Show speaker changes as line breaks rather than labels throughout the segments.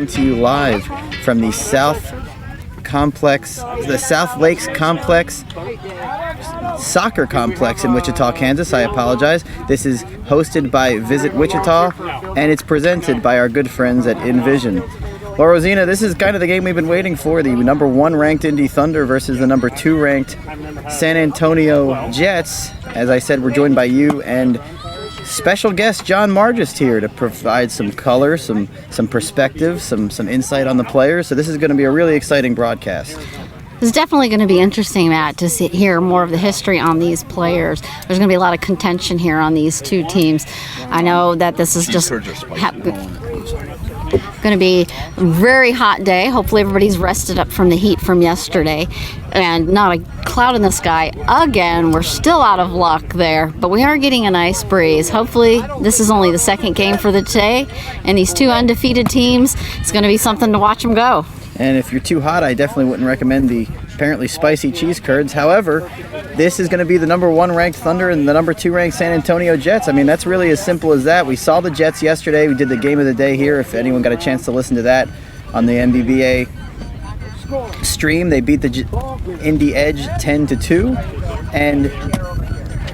coming to you live from the South Lakes Complex Soccer Complex in Wichita, Kansas. I apologize. This is hosted by Visit Wichita, and it's presented by our good friends at Envision. Well, Rosina, this is kind of the game we've been waiting for, the number 1 ranked Indy Thunder versus the number 2 ranked San Antonio Jets. As I said, we're joined by you and special guest John Margist here to provide some color, some perspective, some insight on the players. So this is going to be a really exciting broadcast.
It's definitely going to be interesting, Matt, to hear more of the history on these players. There's going to be a lot of contention here on these two teams. I know that this is just going to be a very hot day. Hopefully everybody's rested up from the heat from yesterday and not a cloud in the sky. Again, we're still out of luck there, but we are getting a nice breeze. Hopefully this is only the second game for the day, and these two undefeated teams, it's going to be something to watch them go.
And if you're too hot, I definitely wouldn't recommend the apparently spicy cheese curds. However, this is going to be the number 1 ranked Thunder and the number 2 ranked San Antonio Jets. I mean, that's really as simple as that. We saw the Jets yesterday. We did the game of the day here. If anyone got a chance to listen to that on the MBBA stream, they beat the Indy Edge 10-2. And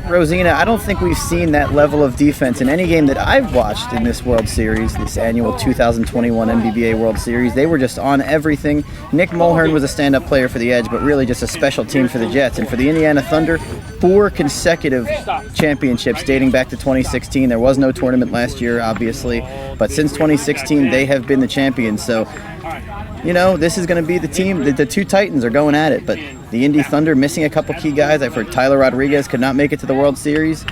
Rosina, I don't think we've seen that level of defense in any game that I've watched in this World Series, this annual 2021 MBBA World Series. They were just on everything. Nick Mulhern was a stand-up player for the Edge, but really just a special team for the Jets. And for the Indiana Thunder, 4 consecutive championships dating back to 2016. There was no tournament last year, obviously, but since 2016, they have been the champions. So, you know, this is going to be the team. The two Titans are going at it, but the Indy Thunder missing a couple key guys. I've heard Tyler Rodriguez could not make it to the World Series.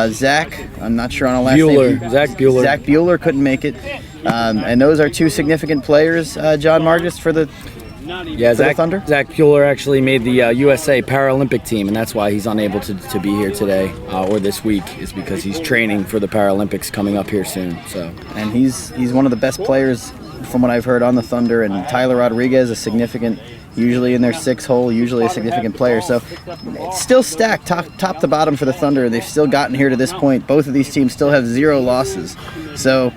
Zach, I'm not sure on a last name.
Zach Bueller.
Zach Bueller couldn't make it. And those are 2 significant players, John Margist, for the Thunder.
Zach Bueller actually made the USA Paralympic team, and that's why he's unable to be here today or this week, is because he's training for the Paralympics coming up here soon. So,
and he's one of the best players from what I've heard on the Thunder, and Tyler Rodriguez, a significant, usually in their 6 hole, usually a significant player. So it's still stacked top to bottom for the Thunder, and they've still gotten here to this point. Both of these teams still have 0 losses. So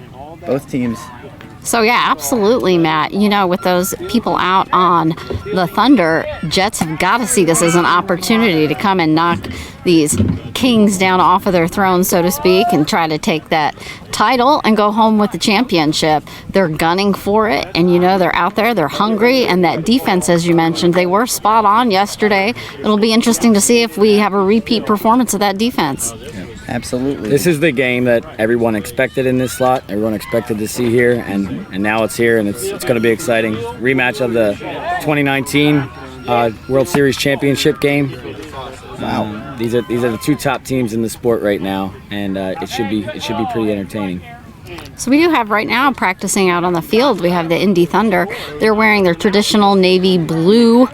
both teams.
So, yeah, absolutely, Matt. You know, with those people out on the Thunder, Jets have got to see this as an opportunity to come and knock these kings down off of their throne, so to speak, and try to take that title and go home with the championship. They're gunning for it, and, you know, they're out there, they're hungry, and that defense, as you mentioned, they were spot on yesterday. It'll be interesting to see if we have a repeat performance of that defense.
Absolutely.
This is the game that everyone expected in this slot. Everyone expected to see here, and now it's here, and it's going to be exciting. Rematch of the 2019 World Series championship game.
Wow.
These are the 2 top teams in the sport right now, and it should be pretty entertaining.
So we do have right now practicing out on the field. We have the Indy Thunder. They're wearing their traditional navy blue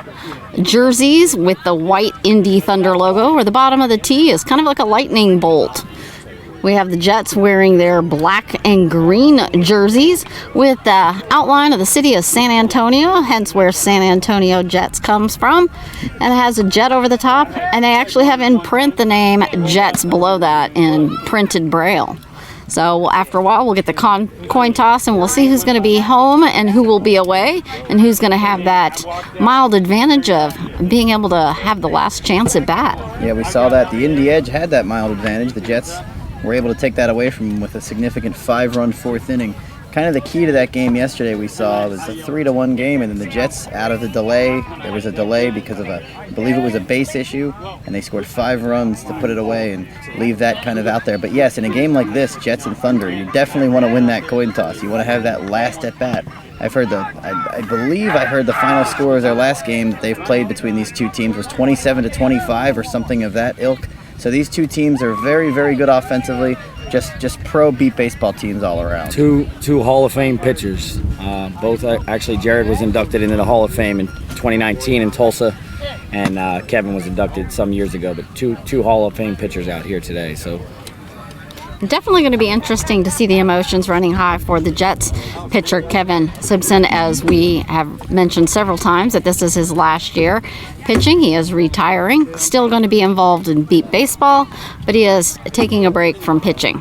jerseys with the white Indy Thunder logo, where the bottom of the T is kind of like a lightning bolt. We have the Jets wearing their black and green jerseys with the outline of the city of San Antonio, hence where San Antonio Jets comes from. And it has a jet over the top, and they actually have in print the name Jets below that in printed braille. So after a while, we'll get the coin toss, and we'll see who's going to be home and who will be away, and who's going to have that mild advantage of being able to have the last chance at bat.
Yeah, we saw that. The Indy Edge had that mild advantage. The Jets were able to take that away from them with a significant 5-run 4th inning. Kind of the key to that game yesterday we saw was a 3-1 game, and then the Jets, out of the delay, there was a delay because of I believe it was a base issue, and they scored 5 runs to put it away and leave that kind of out there. But yes, in a game like this, Jets and Thunder, you definitely want to win that coin toss. You want to have that last at bat. I've heard I believe I heard the final score of their last game that they've played between these two teams was 27-25 or something of that ilk. So these two teams are very, very good offensively. Just pro beat baseball teams all around.
Two Hall of Fame pitchers. Both actually, Jared was inducted into the Hall of Fame in 2019 in Tulsa, and Kevin was inducted some years ago. But two Hall of Fame pitchers out here today. So
definitely going to be interesting to see the emotions running high for the Jets pitcher Kevin Simpson, as we have mentioned several times that this is his last year pitching. He is retiring, still going to be involved in beat baseball, but he is taking a break from pitching.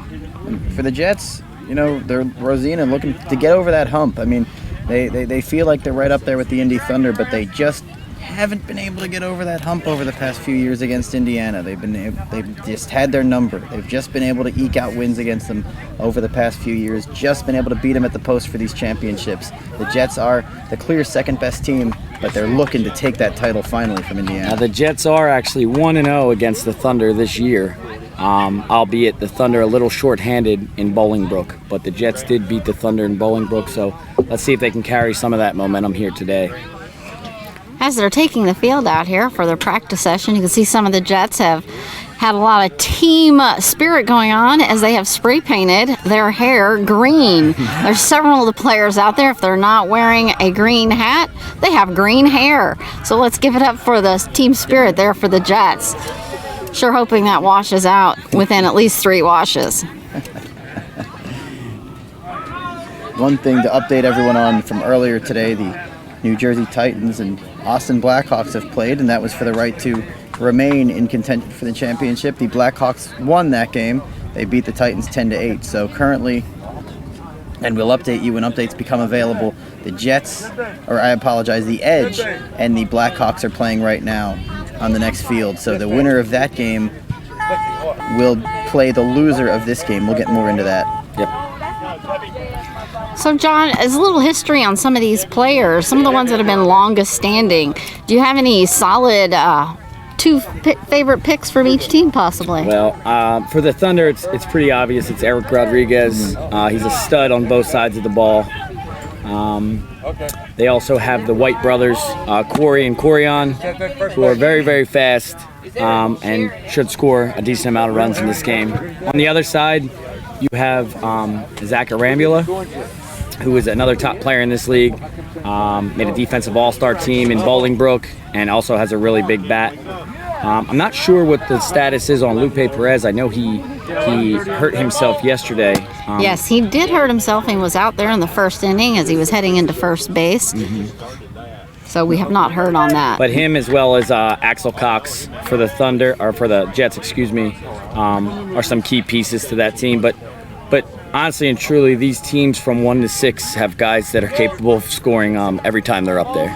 For the Jets, you know, they're Rosina looking to get over that hump. I mean, They feel like they're right up there with the Indy Thunder, but they just haven't been able to get over that hump over the past few years against Indiana. They've just had their number. They've just been able to eke out wins against them over the past few years, just been able to beat them at the post for these championships. The Jets are the clear second best team, but they're looking to take that title finally from Indiana.
Now the Jets are actually 1-0 against the Thunder this year, albeit the Thunder a little short-handed in Bolingbrook, but the Jets did beat the Thunder in Bolingbrook, so let's see if they can carry some of that momentum here today.
As they're taking the field out here for their practice session, you can see some of the Jets have had a lot of team spirit going on as they have spray painted their hair green. There's several of the players out there. If they're not wearing a green hat, they have green hair. So let's give it up for the team spirit there for the Jets. Sure hoping that washes out within at least 3 washes.
One thing to update everyone on from earlier today, the New Jersey Titans and Austin Blackhawks have played, and that was for the right to remain in contention for the championship. The Blackhawks won that game. They beat the Titans 10-8. So currently, and we'll update you when updates become available, the the Edge and the Blackhawks are playing right now on the next field. So the winner of that game will play the loser of this game. We'll get more into that.
Yep.
So, John, as a little history on some of these players, some of the ones that have been longest standing, do you have any solid 2 favorite picks from each team, possibly?
Well, for the Thunder, it's pretty obvious. It's Eric Rodriguez. He's a stud on both sides of the ball. They also have the White brothers, Corey and Corian, who are very, very fast and should score a decent amount of runs in this game. On the other side, you have Zach Arambula, who is another top player in this league, made a defensive all-star team in Bolingbrook, and also has a really big bat. I'm not sure what the status is on Lupe Perez. I know he hurt himself yesterday.
Yes, he did hurt himself and was out there in the first inning as he was heading into first base. So we have not heard on that.
But him, as well as Axel Cox for the Thunder, or for the Jets, excuse me, are some key pieces to that team. But honestly and truly, these teams from 1 to 6 have guys that are capable of scoring every time they're up there.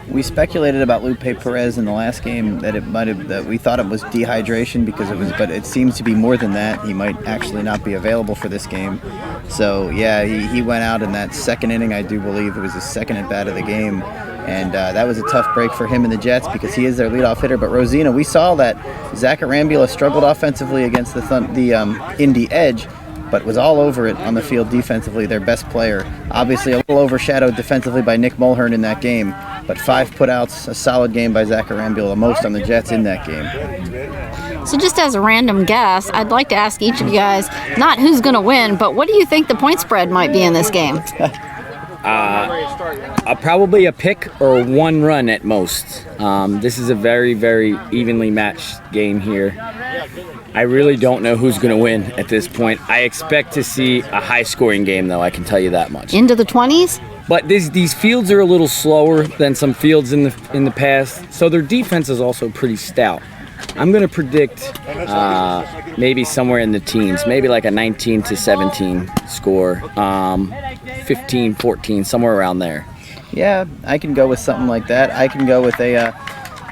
We speculated about Lupe Perez in the last game that we thought it was dehydration but it seems to be more than that. He might actually not be available for this game. So yeah, he went out in that second inning. I do believe it was his second at bat of the game. And that was a tough break for him and the Jets because he is their leadoff hitter. But Rosina, we saw that Zach Arambula struggled offensively against the Indy Edge, but was all over it on the field defensively, their best player. Obviously a little overshadowed defensively by Nick Mulhern in that game, but 5 putouts, a solid game by Zach Arambula, most on the Jets in that game.
So just as a random guess, I'd like to ask each of you guys, not who's going to win, but what do you think the point spread might be in this game?
Probably a pick or 1 run at most. This is a very, very evenly matched game here. I really don't know who's going to win at this point. I expect to see a high-scoring game, though, I can tell you that much.
Into the 20s?
But these fields are a little slower than some fields in the past, so their defense is also pretty stout. I'm going to predict maybe somewhere in the teens, maybe like a 19-17 score, 15-14, somewhere around there.
Yeah, I can go with something like that. I can go with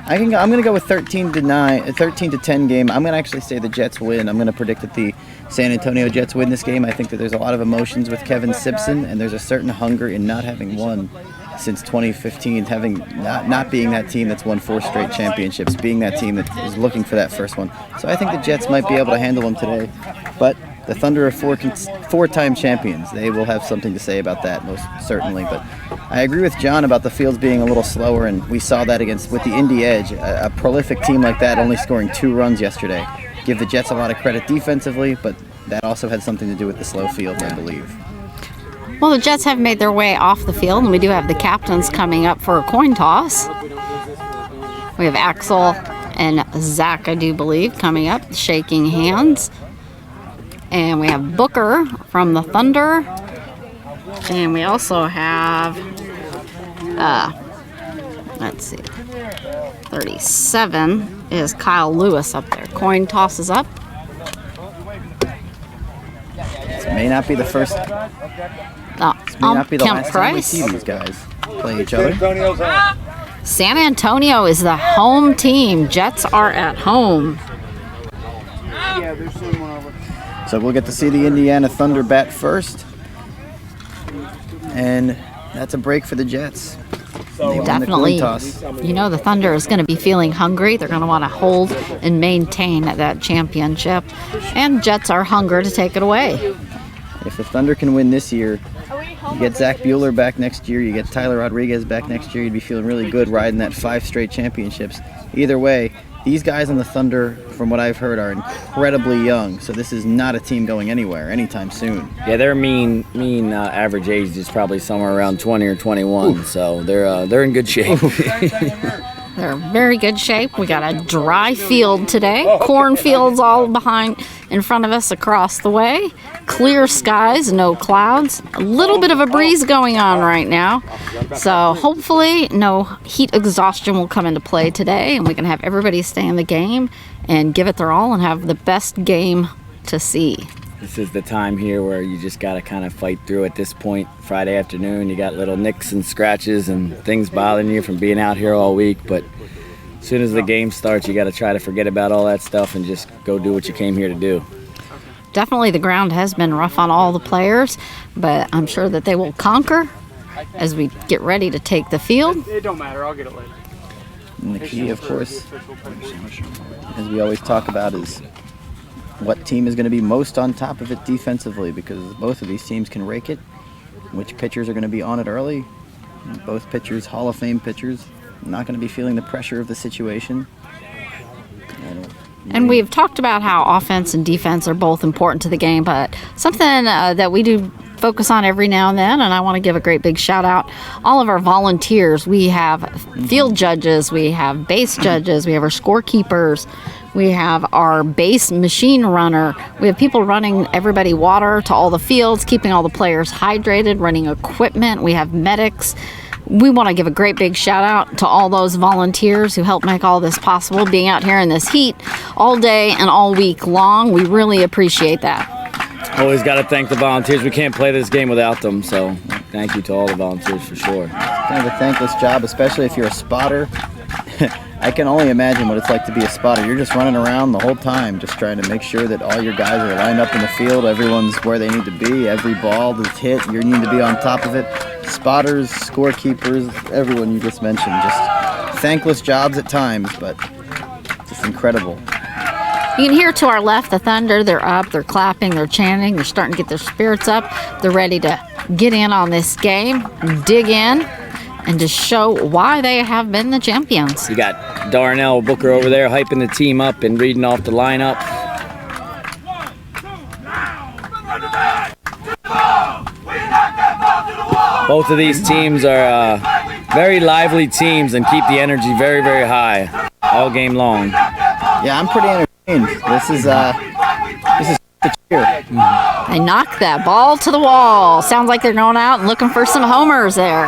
I'm going to go with 13-9, a 13-10 game. I'm going to actually say the Jets win. I'm going to predict that the San Antonio Jets win this game. I think that there's a lot of emotions with Kevin Simpson, and there's a certain hunger in not having won since 2015, not being that team that's won 4 straight championships, being that team that is looking for that first one. So I think the Jets might be able to handle them today. But the Thunder are 4-time champions. They will have something to say about that, most certainly. But I agree with John about the fields being a little slower, and we saw that with the Indy Edge, a prolific team like that only scoring 2 runs yesterday. Give the Jets a lot of credit defensively, but that also had something to do with the slow field, I believe.
Well, the Jets have made their way off the field, and we do have the captains coming up for a coin toss. We have Axel and Zach, I do believe, coming up, shaking hands. And we have Booker from the Thunder. And we also have, let's see, 37 is Kyle Lewis up there. Coin tosses up.
This may not be the first. May not be the
Kemp
last time we
Price.
see these guys play each other.
San Antonio is the home team. Jets are at home.
So we'll get to see the Indiana Thunder bat first. And that's a break for the Jets. They won the
Definitely.
coin toss.
You know the Thunder is going to be feeling hungry. They're going to want to hold and maintain that championship. And Jets are hungry to take it away.
If the Thunder can win this year, you get Zach Bueller back next year, you get Tyler Rodriguez back next year, you'd be feeling really good riding that 5 straight championships. Either way, these guys on the Thunder, from what I've heard, are incredibly young. So this is not a team going anywhere anytime soon.
Yeah, their mean average age is probably somewhere around 20 or 21. Oof. So they're in good shape.
They're in very good shape. We got a dry field today. Cornfields all behind, in front of us across the way. Clear skies, no clouds. A little bit of a breeze going on right now. So hopefully no heat exhaustion will come into play today, and we can have everybody stay in the game and give it their all and have the best game to see.
This is the time here where you just got to kind of fight through at this point. Friday afternoon, you got little nicks and scratches and things bothering you from being out here all week. But as soon as the game starts, you got to try to forget about all that stuff and just go do what you came here to do.
Definitely the ground has been rough on all the players, but I'm sure that they will conquer as we get ready to take the field.
It don't matter. I'll get it later.
And the key, of course, as we always talk about, is what team is going to be most on top of it defensively, because both of these teams can rake it. Which pitchers are going to be on it early. Both pitchers, Hall of Fame pitchers, not going to be feeling the pressure of the situation.
And we've talked about how offense and defense are both important to the game, but something that we do focus on every now and then, and I want to give a great big shout out, all of our volunteers. We have field judges, we have base judges, we have our scorekeepers, we have our base machine runner, we have people running everybody water to all the fields, keeping all the players hydrated, running equipment, we have medics. We want to give a great big shout out to all those volunteers who help make all this possible, being out here in this heat all day and all week long. We really appreciate that.
Always got to thank the volunteers. We can't play this game without them, so thank you to all the volunteers for sure.
Kind of a thankless job, especially if you're a spotter. I can only imagine what it's like to be a spotter. You're just running around the whole time, just trying to make sure that all your guys are lined up in the field, everyone's where they need to be, every ball that's hit, you need to be on top of it. Spotters, scorekeepers, everyone you just mentioned, just thankless jobs at times, but just incredible.
You can hear to our left the Thunder. They're up, they're clapping, they're chanting, they're starting to get their spirits up. They're ready to get in on this game, dig in, and to show why they have been the champions.
You got Darnell Booker over there hyping the team up and reading off the lineup. Both of these teams are very lively teams and keep the energy very, very high all game long.
Yeah, I'm pretty entertained. This is the cheer.
They knock that ball to the wall. Sounds like they're going out and looking for some homers there.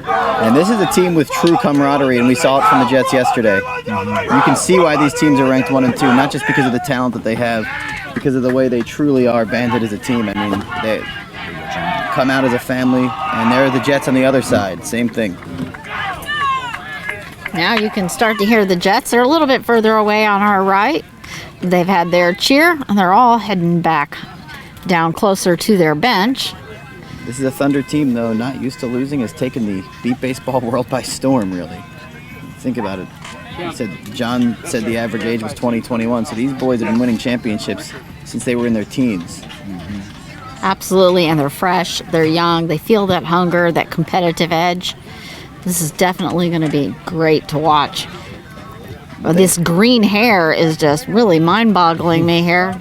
And this is a team with true camaraderie, and we saw it from the Jets yesterday. You can see why these teams are ranked 1 and 2, not just because of the talent that they have, because of the way they truly are banded as a team. I mean, they come out as a family, and they're the Jets on the other side. Same thing.
Now you can start to hear the Jets. They're a little bit further away on our right. They've had their cheer, and they're all heading back down closer to their bench.
This is a Thunder team, though, not used to losing, has taken the beat baseball world by storm, really. Think about it. John said the average age was 20, 21, so these boys have been winning championships since they were in their teens.
Absolutely, and they're fresh, they're young, they feel that hunger, that competitive edge. This is definitely going to be great to watch. But this green hair is just really mind-boggling me here.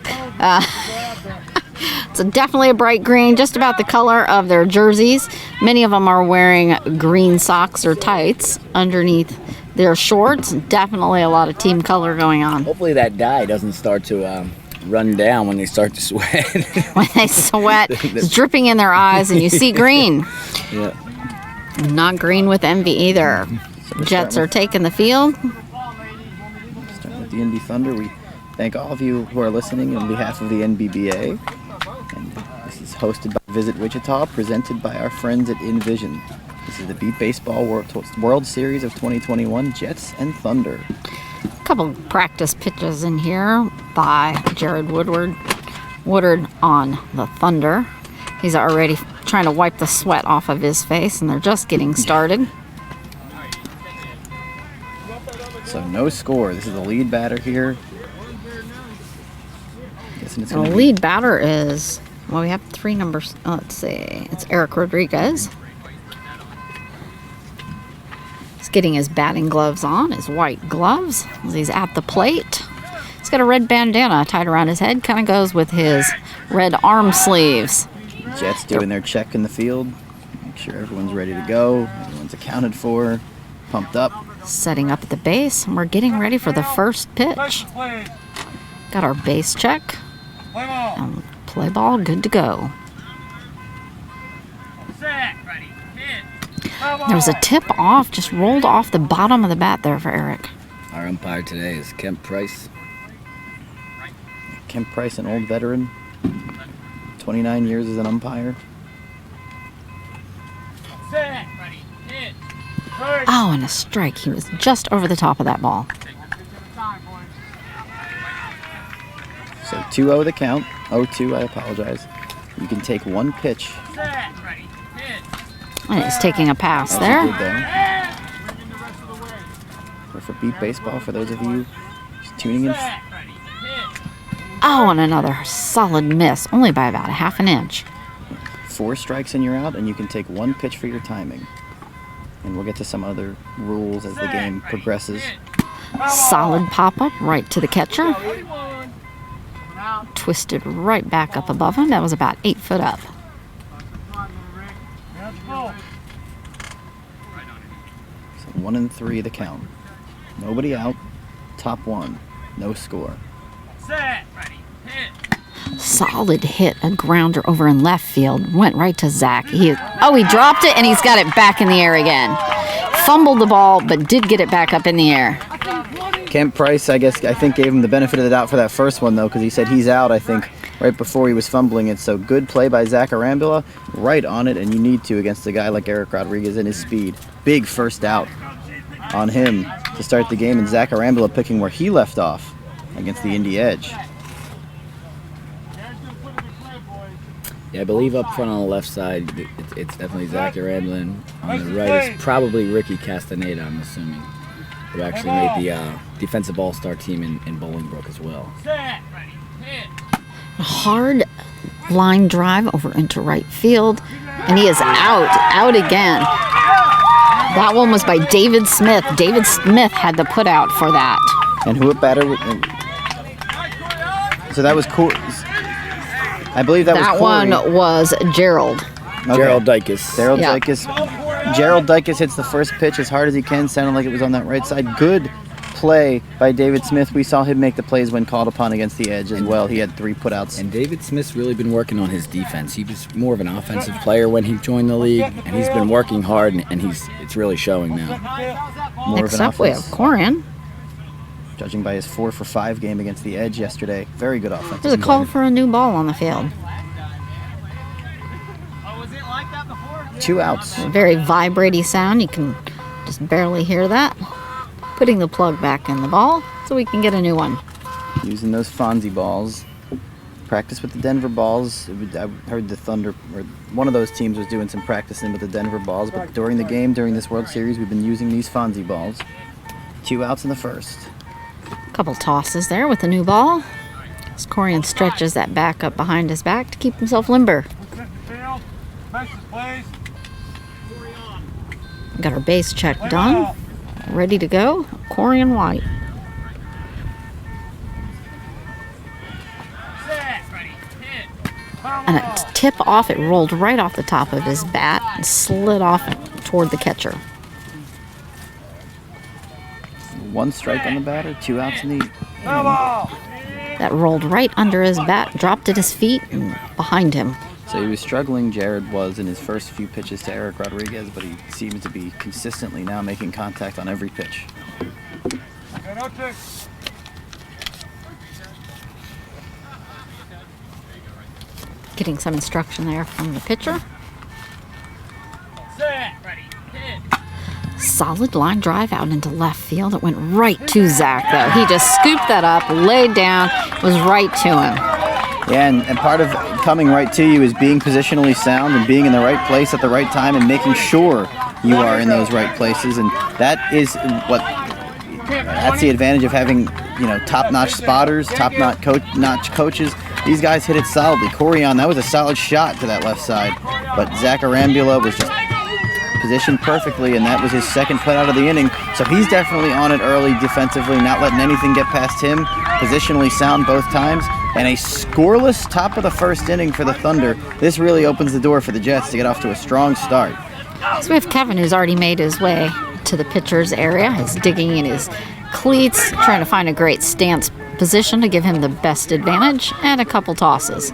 It's definitely a bright green, just about the color of their jerseys. Many of them are wearing green socks or tights underneath their shorts. Definitely a lot of team color going on.
Hopefully that dye doesn't start to run down when they start to sweat.
When they sweat, it's dripping in their eyes and you see green.
Yeah.
Not green with envy either. Jets are taking the field.
Starting with the Indy Thunder, we thank all of you who are listening on behalf of the NBBA. And This is hosted by Visit Wichita, presented by our friends at Envision. This is the Beat Baseball World Series of 2021, Jets and Thunder.
A couple practice pitches in here by Jared Woodward on the Thunder. He's already trying to wipe the sweat off of his face, and they're just getting started.
So no score. This is the lead batter here. Guessing it's
The
going to
lead batter is, well, we have 3 numbers. Let's see. It's Eric Rodriguez. He's getting his batting gloves on, his white gloves, as he's at the plate. He's got a red bandana tied around his head, kind of goes with his red arm sleeves.
Jets doing their check in the field. Make sure everyone's ready to go. Everyone's accounted for, pumped up.
Setting up at the base, and we're getting ready for the first pitch. Got our base check. And play ball, good to go. There was a tip off, just rolled off the bottom of the bat there for Eric.
Our umpire today is Kemp Price.
Kemp Price, an old veteran. 29 years as an umpire.
Oh, and a strike. He was just over the top of that ball.
So 2-0 the count. 0-2, I apologize. You can take 1 pitch.
And he's taking a pass
That's
there.
good there. For Beat Baseball, for those of you just tuning in.
Oh, and another solid miss, only by about a half an inch.
4 strikes and you're out, and you can take 1 pitch for your timing. And we'll get to some other rules as the game progresses.
Solid pop-up right to the catcher. Twisted right back up above him. That was about 8 foot up.
So 1-3 the count. Nobody out. Top 1. No score.
Solid hit, a grounder over in left field. Went right to Zach. He dropped it, and he's got it back in the air again. Fumbled the ball, but did get it back up in the air.
Kemp Price, I think gave him the benefit of the doubt for that first one, though, because he said he's out, I think, right before he was fumbling it. So good play by Zach Arambula, right on it, and you need to against a guy like Eric Rodriguez and his speed. Big first out on him to start the game, and Zach Arambula picking where he left off against the Indy Edge.
Yeah, I believe up front on the left side, it's definitely Zach Arambula. On the right, it's probably Ricky Castaneda, I'm assuming, who actually made the defensive all-star team in Bolingbrook as well.
A hard line drive over into right field, and he is out again. That one was by David Smith. David Smith had the put out for that.
And who at batter? So that was cool. I believe that was Corey.
That one was Gerald.
Okay.
Gerald Dykes.
Gerald
Yeah.
Dykes. Gerald Dykes hits the first pitch as hard as he can. Sounded like it was on that right side. Good play by David Smith. We saw him make the plays when called upon against the Edge as well. He had 3 putouts.
And David Smith's really been working on his defense. He was more of an offensive player when he joined the league, and he's been working hard, and it's really showing now.
More
Next
of an
up, we have
offense.
Corian.
Judging by his 4-for-5 game against the Edge yesterday. Very good offense.
There's a call for a new ball on the field.
2 outs.
A very vibraty sound. You can just barely hear that. Putting the plug back in the ball so we can get a new one.
Using those Fonzie balls. Practice with the Denver balls. I heard the Thunder, or one of those teams was doing some practicing with the Denver balls, but during the game, during this World Series, we've been using these Fonzie balls. 2 outs in the first.
Couple tosses there with the new ball. As Corian stretches that back up behind his back to keep himself limber. Got our base check done. Ready to go. Corian White. And a tip off, it rolled right off the top of his bat and slid off toward the catcher.
1 strike on the batter, 2 outs in the...
That rolled right under his bat, dropped at his feet and behind him.
So he was struggling, Jared was, in his first few pitches to Eric Rodriguez, but he seems to be consistently now making contact on every pitch.
Getting some instruction there from the pitcher. Solid line drive out into left field. It went right to Zach, though. He just scooped that up, laid down, was right to him.
Yeah, and part of coming right to you is being positionally sound and being in the right place at the right time and making sure you are in those right places. And that's the advantage of having, top-notch spotters, top-notch coaches. These guys hit it solidly. Corian, that was a solid shot to that left side. But Zach Arambula was just positioned perfectly, and that was his second put out of the inning. So he's definitely on it early defensively, not letting anything get past him. Positionally sound both times. And a scoreless top of the first inning for the Thunder. This really opens the door for the Jets to get off to a strong start.
So we have Kevin, who's already made his way to the pitcher's area. He's digging in his cleats, trying to find a great stance position to give him the best advantage, and a couple tosses.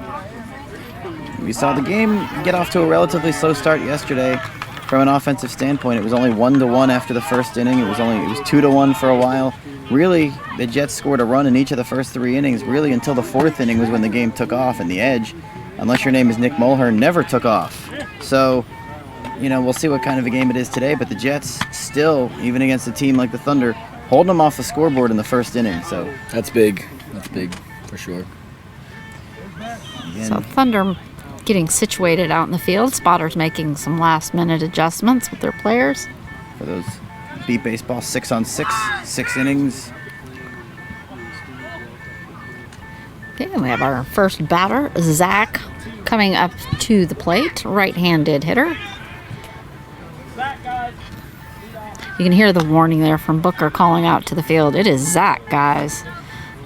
We saw the game get off to a relatively slow start yesterday. From an offensive standpoint, it was only 1-1 after the first inning. It was 2-1 for a while. Really, the Jets scored a run in each of the first 3 innings. Really, until the 4th inning was when the game took off, and the edge, unless your name is Nick Mulhern, never took off. So, we'll see what kind of a game it is today. But the Jets still, even against a team like the Thunder, holding them off the scoreboard in the first inning. So
that's big. That's big for sure.
Again,
so Thunder getting situated out in the field. Spotters making some last-minute adjustments with their players.
For those beat baseball 6-on-6, 6 innings.
Okay, and we have our first batter, Zach, coming up to the plate, right-handed hitter. You can hear the warning there from Booker calling out to the field. It is Zach, guys.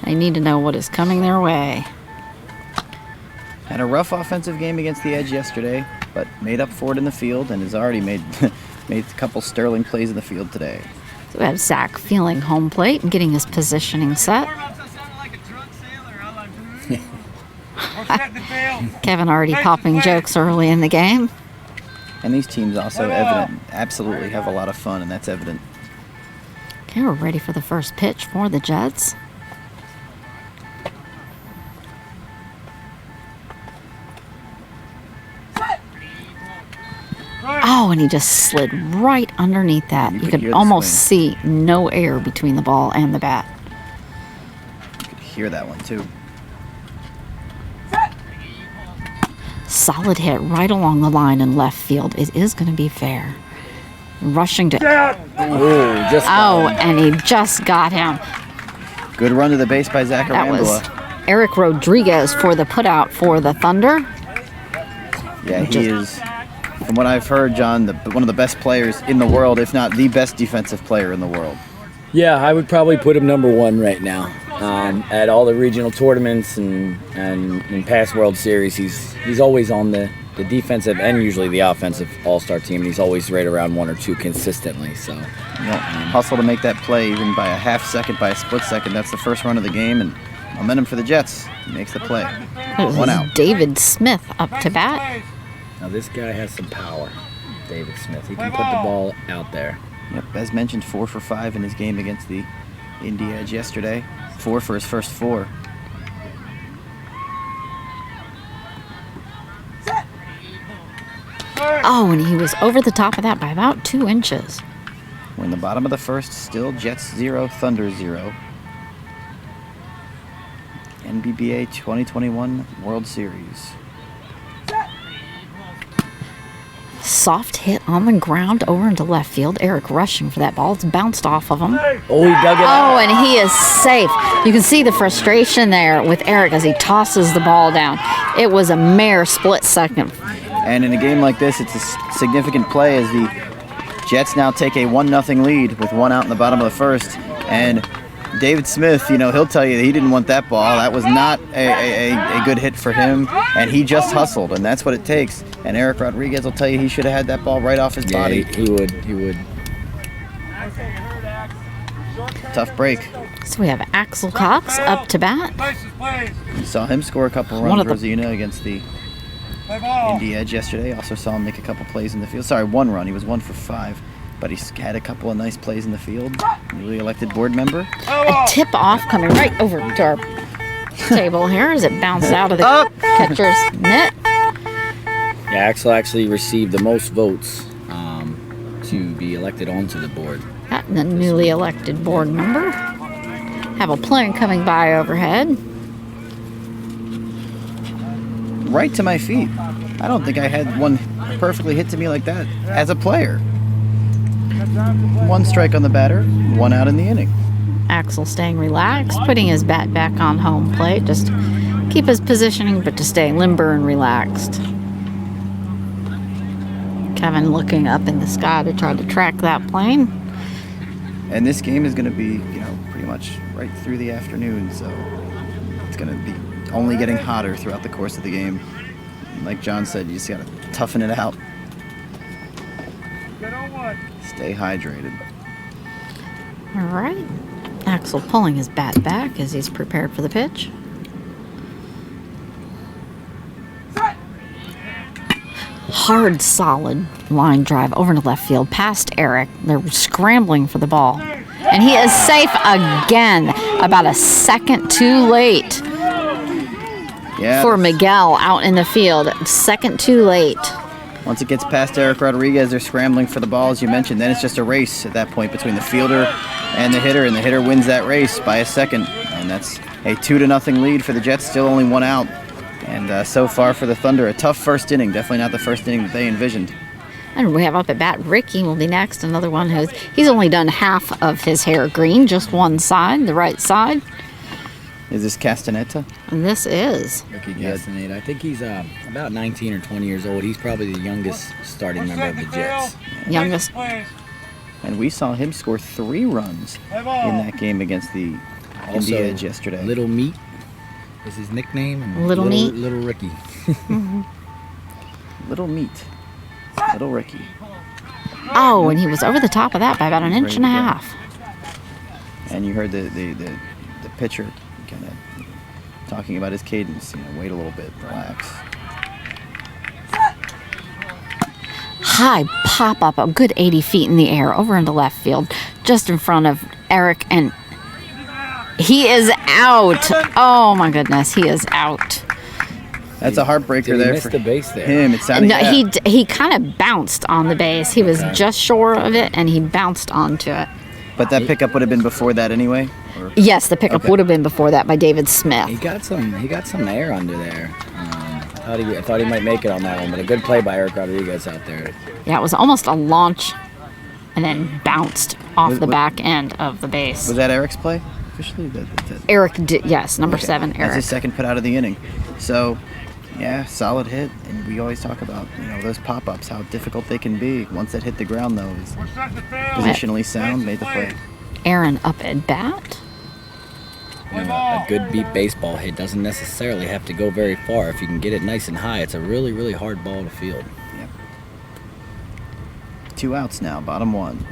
They need to know what is coming their way.
Had a rough offensive game against the Edge yesterday, but made up for it in the field and has already made a couple sterling plays in the field today.
So we have Zach feeling home plate and getting his positioning set. Kevin already popping jokes early in the game.
And these teams also absolutely have a lot of fun, and that's evident.
Okay, we're ready for the first pitch for the Jets. Oh, and he just slid right underneath that. You could almost see no air between the ball and the bat.
You could hear that one, too.
Solid hit right along the line in left field. It is going to be fair. Rushing to... and he just got him.
Good run to the base by Zach
That was
Arambula.
Eric Rodriguez for the putout for the Thunder.
Yeah, he is, from what I've heard, John, one of the best players in the world, if not the best defensive player in the world.
Yeah, I would probably put him number 1 right now. At all the regional tournaments and in past World Series, he's always on the defensive and usually the offensive all-star team. He's always right around 1 or 2 consistently. So,
hustle to make that play, even by a half second, by a split second. That's the first run of the game, and momentum for the Jets. He makes the play. 1 out.
David Smith up to bat.
Now this guy has some power, David Smith. He can put the ball out there.
Yep, as mentioned, 4 for 5 in his game against the Indy Edge yesterday. 4 for his first 4.
Oh, and he was over the top of that by about 2 inches.
We're in the bottom of the first, still Jets 0, Thunder 0. NBBA 2021 World Series.
Soft hit on the ground over into left field. Eric rushing for that ball. It's bounced off of him.
Oh, he dug it out.
Oh, and he is safe. You can see the frustration there with Eric as he tosses the ball down. It was a mere split second.
And in a game like this, it's a significant play as the Jets now take a 1-0 lead with 1 out in the bottom of the first. And David Smith, he'll tell you that he didn't want that ball. That was not a good hit for him, and he just hustled, and that's what it takes. And Eric Rodriguez will tell you he should have had that ball right off his body.
He would.
Tough break.
So we have Axel Cox up to bat.
You saw him score a couple runs, Rosina, against the Indy Edge yesterday. Also saw him make a couple plays in the field. Sorry, 1 run. He was 1 for 5. But he's had a couple of nice plays in the field. Newly elected board member.
A tip-off coming right over to our table here as it bounced out of the catcher's net.
Yeah, Axel actually received the most votes to be elected onto the board.
That the newly elected board member. Have a plane coming by overhead.
Right to my feet. I don't think I had one perfectly hit to me like that as a player. 1 strike on the batter, 1 out in the inning.
Axel staying relaxed, putting his bat back on home plate. Just keep his positioning, but to stay limber and relaxed. Kevin looking up in the sky to try to track that plane.
And this game is going to be, pretty much right through the afternoon, so it's going to be only getting hotter throughout the course of the game. Like John said, you just got to toughen it out. Stay hydrated.
All right. Axel pulling his bat back as he's prepared for the pitch. Hard, solid line drive over to left field past Eric. They're scrambling for the ball. And he is safe again. About a second too late for Miguel out in the field. Second too late.
Once it gets past Eric Rodriguez, they're scrambling for the ball, as you mentioned. Then it's just a race at that point between the fielder and the hitter wins that race by a second. And that's a 2-0 lead for the Jets, still only 1 out. And so far for the Thunder, a tough first inning. Definitely not the first inning that they envisioned.
And we have up at bat, Ricky will be next. Another one he's only done half of his hair green, just one side, the right side.
Is this Castaneda?
And this is.
Ricky Castaneda. I think he's about 19 or 20 years old. He's probably the youngest starting member of the Jets.
Youngest.
And we saw him score 3 runs in that game against the Indy Edge yesterday.
Little Meat is his nickname. And
Little Meat?
Little Ricky.
Little Meat. Little Ricky.
Oh, and he was over the top of that by about an inch and a half.
And you heard the pitcher kind of talking about his cadence. Wait a little bit, relax.
High pop up, a good 80 feet in the air over into left field, just in front of Eric, and he is out. Oh my goodness, he is out.
That's a heartbreaker there for
the base there.
him. It sounded.
No, he kind of bounced on the base. He was just short of it, and he bounced onto it.
But that pickup would have been before that anyway?
Yes, the pickup would have been before that by David Smith.
He got some air under there. I thought he might make it on that one, but a good play by Eric Rodriguez out there.
Yeah, it was almost a launch, and then bounced off the back end of the base.
Was that Eric's play? Officially?
Eric did, yes, number 7, Eric.
That's his second put out of the inning. So, yeah, solid hit. And we always talk about, those pop-ups, how difficult they can be. Once that hit the ground, though, is positionally sound, made the play.
Aaron up at bat.
A good beat baseball hit doesn't necessarily have to go very far. If you can get it nice and high, it's a really, really hard ball to field.
Yep. 2 outs now, bottom 1.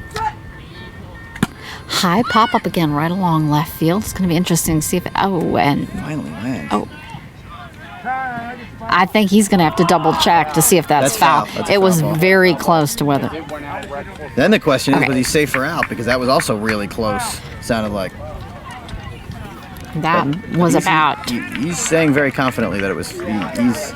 High pop up again right along left field. It's going to be interesting to see if and
finally lands.
Oh, I think he's going to have to double check to see if that's foul. It was very close to whether.
Then the question is, was he safe or out? Because that was also really close. Sounded like.
That was about.
He's saying very confidently that it was. He's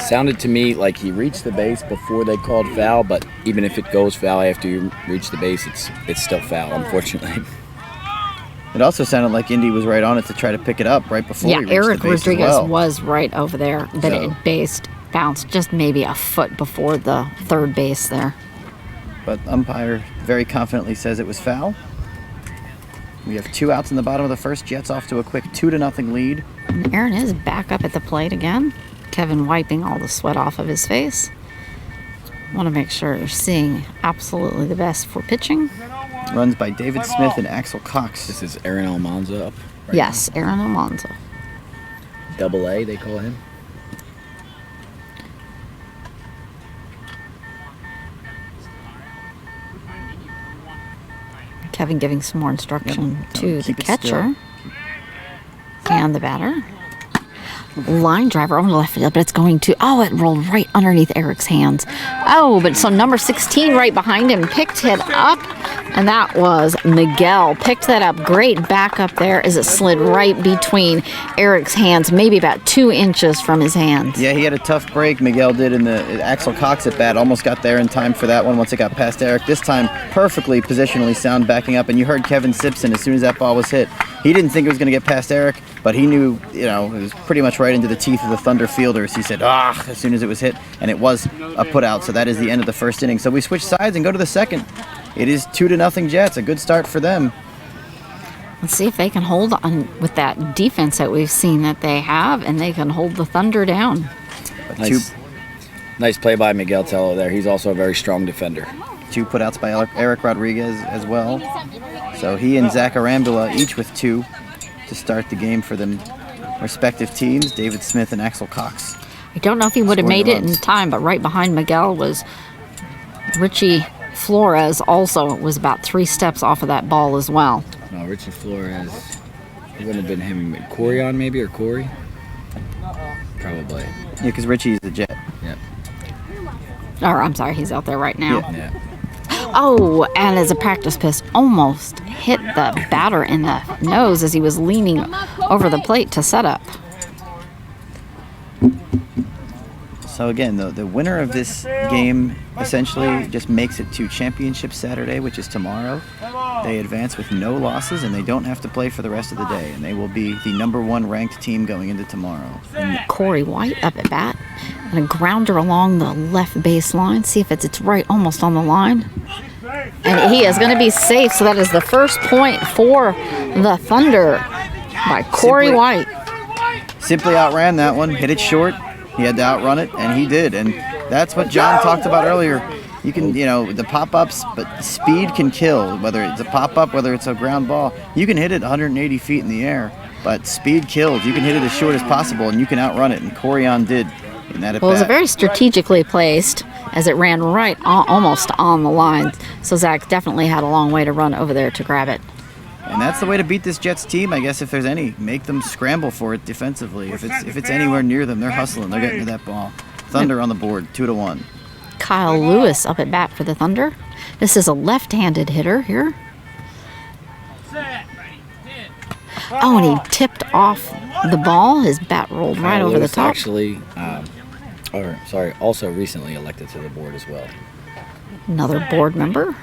sounded to me like he reached the base before they called foul, but even if it goes foul after you reach the base, it's still foul, unfortunately.
It also sounded like Indy was right on it to try to pick it up right before.
Yeah,
he reached
Eric
the base
Rodriguez
as well.
was right over there, but it bounced just maybe a foot before the third base there.
But umpire very confidently says it was foul. We have 2 outs in the bottom of the first. Jets off to a quick 2-0 lead.
And Aaron is back up at the plate again. Kevin wiping all the sweat off of his face. Want to make sure you're seeing absolutely the best for pitching.
Runs by David Smith and Axel Cox.
This is Aaron Almanza up.
Yes, Aaron Almanza.
Double A, they call him.
Kevin giving some more instruction to the
keep it
catcher and the batter. Line driver over the left field, but it's going to, it rolled right underneath Eric's hands. Oh, but so number 16 right behind him picked it up, And that was Miguel. Picked that up great back up there as it slid right between Eric's hands, maybe about 2 inches from his hands.
Yeah, he had a tough break, Miguel did, in the Axel Cox at bat. Almost got there in time for that one once it got past Eric. This time, perfectly positionally sound backing up. And you heard Kevin Simpson as soon as that ball was hit. He didn't think it was going to get past Eric, but he knew, it was pretty much right into the teeth of the Thunder fielders. He said, as soon as it was hit, and it was a put out. So that is the end of the first inning. So we switch sides and go to the second. It is 2-0 Jets. A good start for them.
Let's see if they can hold on with that defense that we've seen that they have, and they can hold the Thunder down.
Nice play by Miguel Tello there. He's also a very strong defender.
2 putouts by Eric Rodriguez as well. So he and Zach Arambula each with 2 to start the game for them respective teams, David Smith and Axel Cox.
I don't know if he would have made it in time, but right behind Miguel was Richie Flores. Also was about 3 steps off of that ball as well.
No, Richie Flores, it wouldn't have been him. Corey on maybe, or Corey? Probably.
Yeah, because Richie's the Jet.
Yep.
Or I'm sorry, he's out there right now.
Yeah.
Oh, and as a practice piss, almost hit the batter in the nose as he was leaning over the plate to set up.
So again, the winner of this game essentially just makes it to Championship Saturday, which is tomorrow. They advance with no losses, and they don't have to play for the rest of the day, and they will be the #1 ranked team going into tomorrow.
And Corey White up at bat, and a grounder along the left baseline. See if it's right, almost on the line. And he is going to be safe, so that is the first point for the Thunder by Corey White.
Simply outran that one, hit it short. He had to outrun it, and he did. And that's what John talked about earlier. You can, the pop-ups, but speed can kill. Whether it's a pop-up, whether it's a ground ball, you can hit it 180 feet in the air, but speed kills. You can hit it as short as possible, and you can outrun it, and Corian did in that at bat.
Well, it was very strategically placed as it ran right almost on the line. So Zach definitely had a long way to run over there to grab it.
And that's the way to beat this Jets team, I guess, if there's any. Make them scramble for it defensively. If it's anywhere near them, they're hustling. They're getting to that ball. Thunder on the board, 2-1.
Kyle Lewis up at bat for the Thunder. This is a left-handed hitter here. Oh, and he tipped off the ball. His bat rolled right over the top.
Actually, also recently elected to the board as well.
Another board member.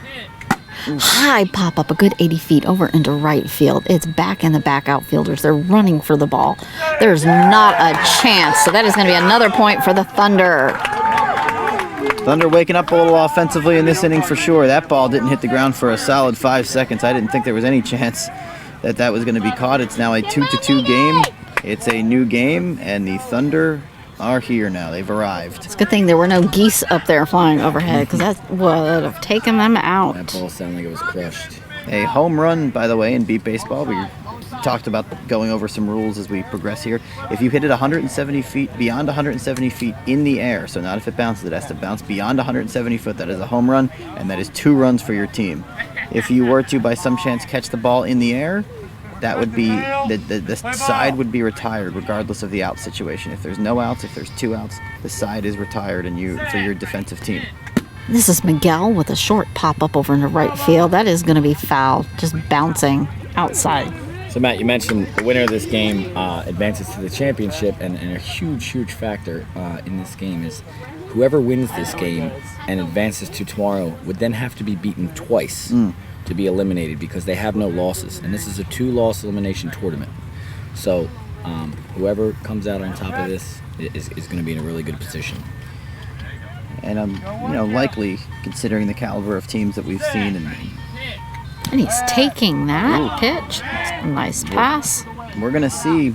High pop up a good 80 feet over into right field. It's back in the back outfielders. They're running for the ball. There's not a chance. So that is going to be another point for the Thunder.
Thunder waking up a little offensively in this inning for sure. That ball didn't hit the ground for a solid 5 seconds. I didn't think there was any chance that was going to be caught. It's now a 2-2 game. It's a new game, and the Thunder are here now. They've arrived.
It's a good thing there were no geese up there flying overhead, because that would have taken them out.
That ball sounded like it was crushed.
A home run, by the way, in beat baseball. We talked about going over some rules as we progress here. If you hit it 170 feet, beyond 170 feet in the air, so not if it bounces, it has to bounce beyond 170 foot, that is a home run, and that is 2 runs for your team. If you were to, by some chance, catch the ball in the air, that would be, the side would be retired regardless of the out situation. If there's no outs, if there's 2 outs, the side is retired for your defensive team.
This is Miguel with a short pop-up over into right field. That is going to be foul, just bouncing outside.
So, Matt, you mentioned the winner of this game advances to the championship, and a huge factor in this game is whoever wins this game and advances to tomorrow would then have to be beaten twice to be eliminated, because they have no losses, and this is a 2-loss elimination tournament. So whoever comes out on top of this is going to be in a really good position.
And likely considering the caliber of teams that we've seen.
And he's taking that pitch. It's a nice pass.
We're going to see,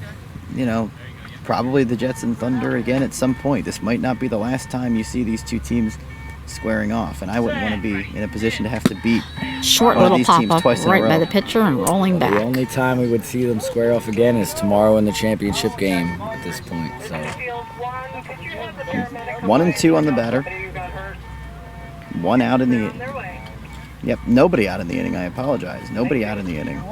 probably the Jets and Thunder again at some point. This might not be the last time you see these two teams squaring off, and I wouldn't want to be in a position to have to beat
short
one
little
of these
pop
teams
up
twice in a
right
row.
by the pitcher and rolling back.
The only time we would see them square off again is tomorrow in the championship game at this point. So
1-2 on the batter. 1 out in the Yep, nobody out in the inning. I apologize. Nobody out in the inning.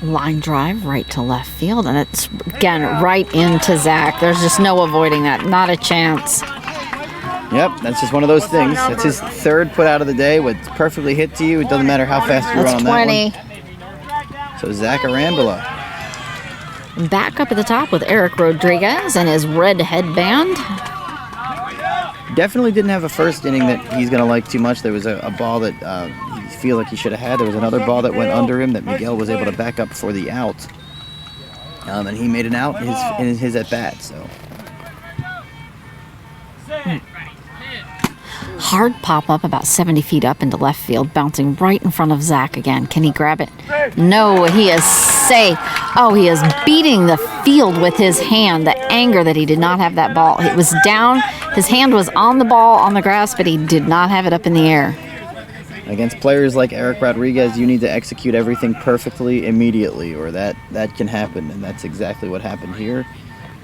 Line drive right to left field, and it's again right into Zach. There's just no avoiding that. Not a chance.
Yep, that's just one of those things. That's his third put out of the day. What's perfectly hit to you. It doesn't matter how fast you run on that one. So Zach Arambula.
Back up at the top with Eric Rodriguez and his red headband.
Definitely didn't have a first inning that he's going to like too much. There was a ball that he feel like he should have had. There was another ball that went under him that Miguel was able to back up for the out. And he made an out in his at-bat, so.
Hard pop-up about 70 feet up into left field, bouncing right in front of Zach again. Can he grab it? No, he is safe. Oh, he is beating the field with his hand. The anger that he did not have that ball. It was down. His hand was on the ball, on the grass, but he did not have it up in the air.
Against players like Eric Rodriguez, you need to execute everything perfectly immediately, or that can happen, and that's exactly what happened here.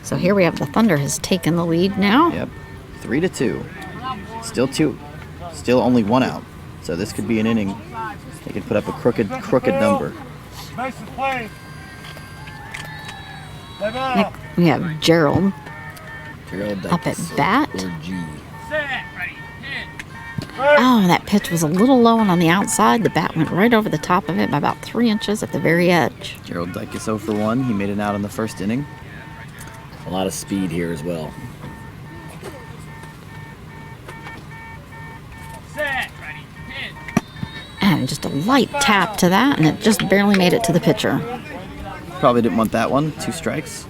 So here we have the Thunder has taken the lead now.
Yep, 3-2. Still only one out. So this could be an inning. They could put up a crooked number.
Next, we have Gerald up at bat. Oh, that pitch was a little low and on the outside. The bat went right over the top of it by about 3 inches at the very edge.
Gerald Dykes 0 for 1. He made an out in the first inning.
A lot of speed here as well.
And just a light tap to that, and it just barely made it to the pitcher.
Probably didn't want that one. 2 strikes.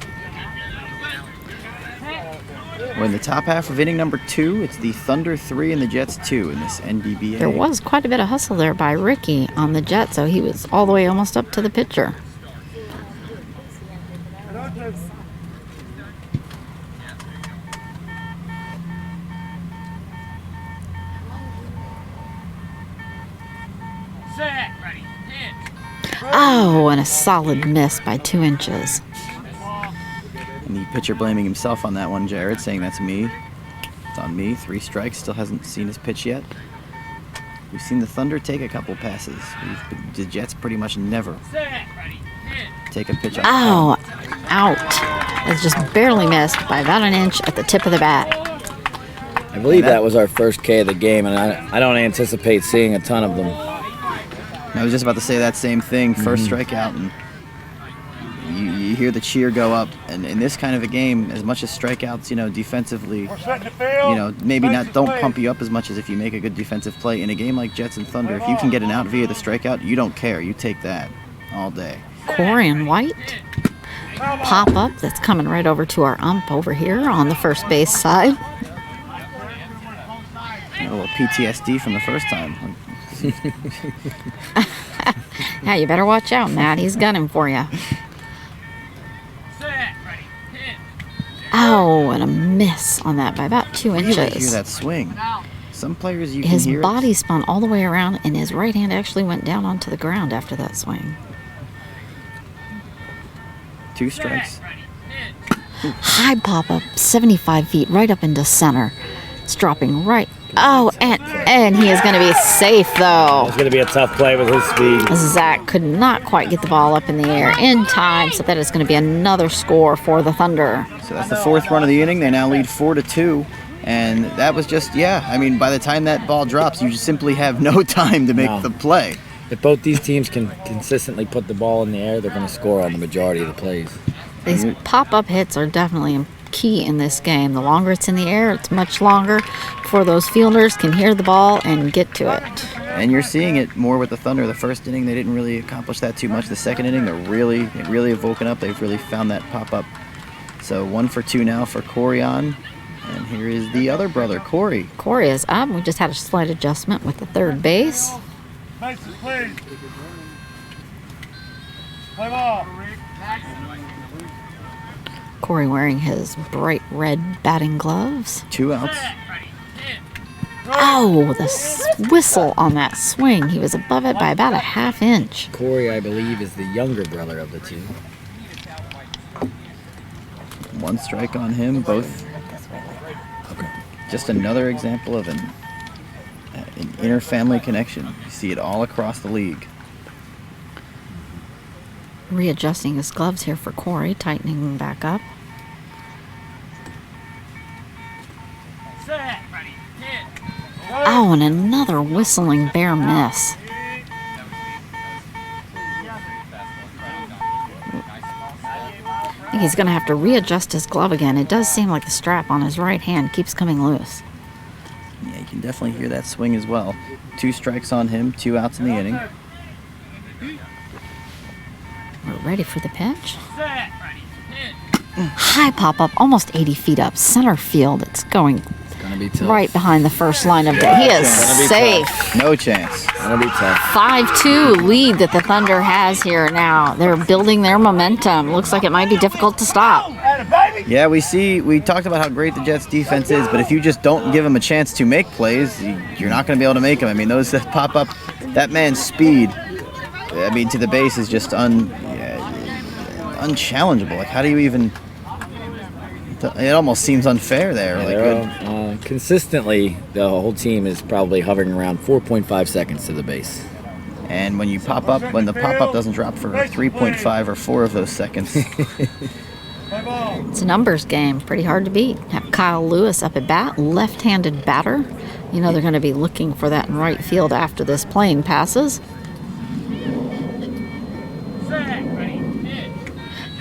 We're in the top half of inning number 2. It's the Thunder 3 and the Jets 2 in this NDBA.
There was quite a bit of hustle there by Ricky on the Jets, so he was all the way almost up to the pitcher. Oh, and a solid miss by 2 inches.
And the pitcher blaming himself on that one, Jared, saying that's me. It's on me. 3 strikes. Still hasn't seen his pitch yet. We've seen the Thunder take a couple passes. The Jets pretty much never take a pitch off.
Oh, out. It's just barely missed by about an inch at the tip of the bat.
I believe that was our first K of the game, and I don't anticipate seeing a ton of them.
I was just about to say that same thing. First strikeout, and you hear the cheer go up. And in this kind of a game, as much as strikeouts, defensively, maybe don't pump you up as much as if you make a good defensive play. In a game like Jets and Thunder, if you can get an out via the strikeout, you don't care. You take that all day.
Corey and White. Pop up that's coming right over to our ump over here on the first base side.
A little PTSD from the first time.
Yeah, you better watch out, Matt. He's gunning for you. Oh, and a miss on that by about 2 inches.
You hear that swing. Some players you can
his
hear.
His body spun all the way around, and his right hand actually went down onto the ground after that swing.
2 strikes.
High pop up, 75 feet, right up into center. It's dropping right. Oh, and he is going to be safe, though.
It's going to be a tough play with his speed.
Zach could not quite get the ball up in the air in time, so that is going to be another score for the Thunder.
So that's the 4th run of the inning. They now lead 4-2. And that was just, by the time that ball drops, you just simply have no time to make the play.
If both these teams can consistently put the ball in the air, they're going to score on the majority of the plays.
These pop-up hits are definitely key in this game. The longer it's in the air, it's much longer before those fielders can hear the ball and get to it.
And you're seeing it more with the Thunder. The first inning, they didn't really accomplish that too much. The second inning, they really have woken up. They've really found that pop-up. So 1 for 2 now for Corey on. And here is the other brother, Corey.
Corey is up. We just had a slight adjustment with the third base.
Play ball.
Corey wearing his bright red batting gloves.
2 outs.
Oh, the whistle on that swing. He was above it by about a half inch.
Corey, I believe, is the younger brother of the two.
1 strike on him, both. Just another example of an inter-family connection. You see it all across the league.
Readjusting his gloves here for Corey, tightening them back up. Oh, and another whistling bear miss. I think he's going to have to readjust his glove again. It does seem like the strap on his right hand keeps coming loose.
Yeah, you can definitely hear that swing as well. 2 strikes on him, 2 outs in the inning.
We're ready for the pitch. High pop-up, almost 80 feet up, center field. It's going
Gonna be tough.
right behind the first line of the. He is
Gonna be
safe.
No chance.
Gonna be tough.
5-2 lead that the Thunder has here now. They're building their momentum. Looks like it might be difficult to stop.
Yeah, we talked about how great the Jets defense is, but if you just don't give them a chance to make plays, you're not going to be able to make them. I mean, those that pop up, that man's speed, I mean, to the base is just unchallengeable. Like, how do you even... It almost seems unfair there.
Consistently, the whole team is probably hovering around 4.5 seconds to the base.
And when you pop up, when the pop-up doesn't drop for 3.5 or 4 of those seconds...
It's a numbers game. Pretty hard to beat. Have Kyle Lewis up at bat, left-handed batter. You know they're going to be looking for that in right field after this plane passes.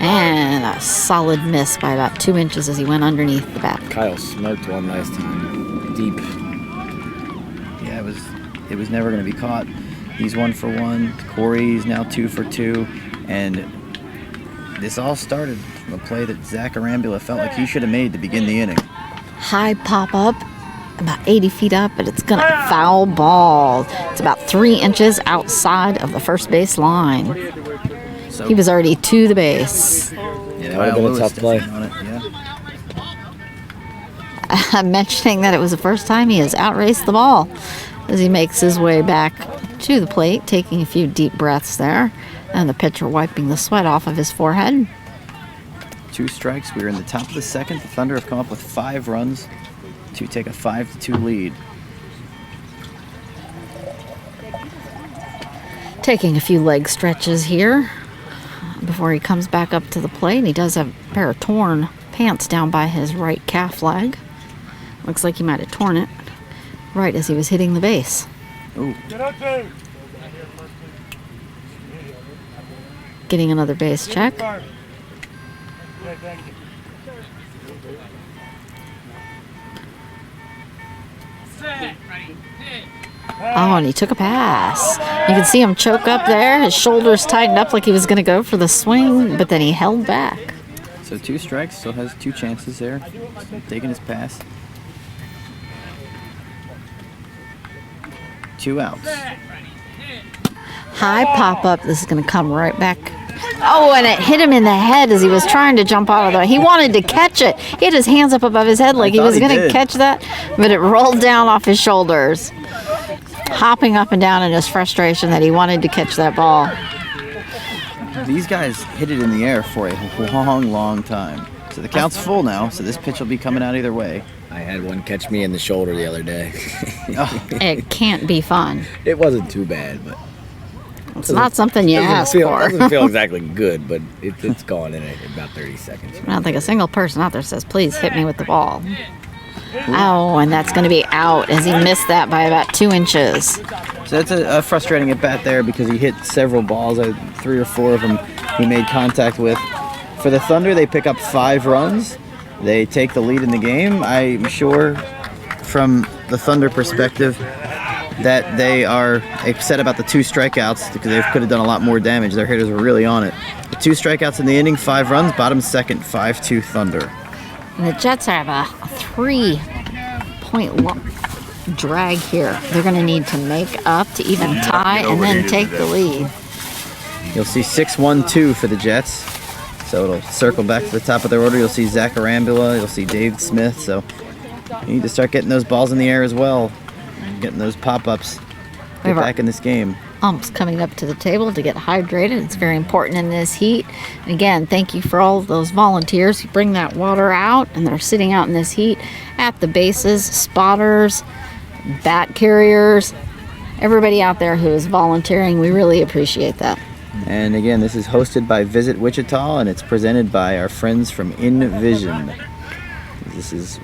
And a solid miss by about 2 inches as he went underneath the bat.
Kyle smoked one last time. Deep.
Yeah, it was never going to be caught. He's 1 for 1. Corey's now 2 for 2. And this all started from a play that Zach Arambula felt like he should have made to begin the inning.
High pop-up, about 80 feet up, but it's going to foul ball. It's about 3 inches outside of the first base line.
So,
He was already to the base.
yeah,
That would've been a
Lewis
tough play.
definitely on it, yeah.
I'm mentioning that it was the first time he has outraced the ball as he makes his way back to the plate, taking a few deep breaths there, and the pitcher wiping the sweat off of his forehead.
2 strikes. We're in the top of the second. The Thunder have come up with 5 runs to take a 5-2 lead.
Taking a few leg stretches here before he comes back up to the plate. He does have a pair of torn pants down by his right calf leg. Looks like he might have torn it right as he was hitting the base.
Ooh.
Getting another base check. Oh, and he took a pass. You can see him choke up there. His shoulders tightened up like he was going to go for the swing, but then he held back.
So 2 strikes, still has 2 chances there. Taking his pass. 2 outs.
High pop-up. This is going to come right back. Oh, and it hit him in the head as he was trying to jump out of the way. He wanted to catch it. He had his hands up above his head like he
thought
was
he
going to
did.
catch that, but it rolled down off his shoulders. Hopping up and down in his frustration that he wanted to catch that ball.
These guys hit it in the air for a long, long time. So the count's full now, so this pitch will be coming out either way.
I had one catch me in the shoulder the other day.
It can't be fun.
It wasn't too bad, but
It's not something you ask for.
doesn't feel exactly good, but it's gone in about 30 seconds.
I don't think a single person out there says, please hit me with the ball. Oh, and that's going to be out as he missed that by about 2 inches.
So that's a frustrating at bat there because he hit several balls, 3 or 4 of them he made contact with. For the Thunder, they pick up 5 runs. They take the lead in the game. I'm sure from the Thunder perspective that they are upset about the 2 strikeouts because they could have done a lot more damage. Their hitters were really on it. The 2 strikeouts in the inning, 5 runs, bottom second, 5-2 Thunder.
And the Jets have a 3-point drag here. They're going to need to make up to even tie and then take the lead.
You'll see 6-1-2 for the Jets. So it'll circle back to the top of their order. You'll see Zach Arambula. You'll see Dave Smith. So you need to start getting those balls in the air as well. Getting those pop-ups. Get back in this game.
Umps coming up to the table to get hydrated. It's very important in this heat. And again, thank you for all of those volunteers who bring that water out and they're sitting out in this heat at the bases, spotters, bat carriers, everybody out there who is volunteering. We really appreciate that.
And again, this is hosted by Visit Wichita, and it's presented by our friends from InVision.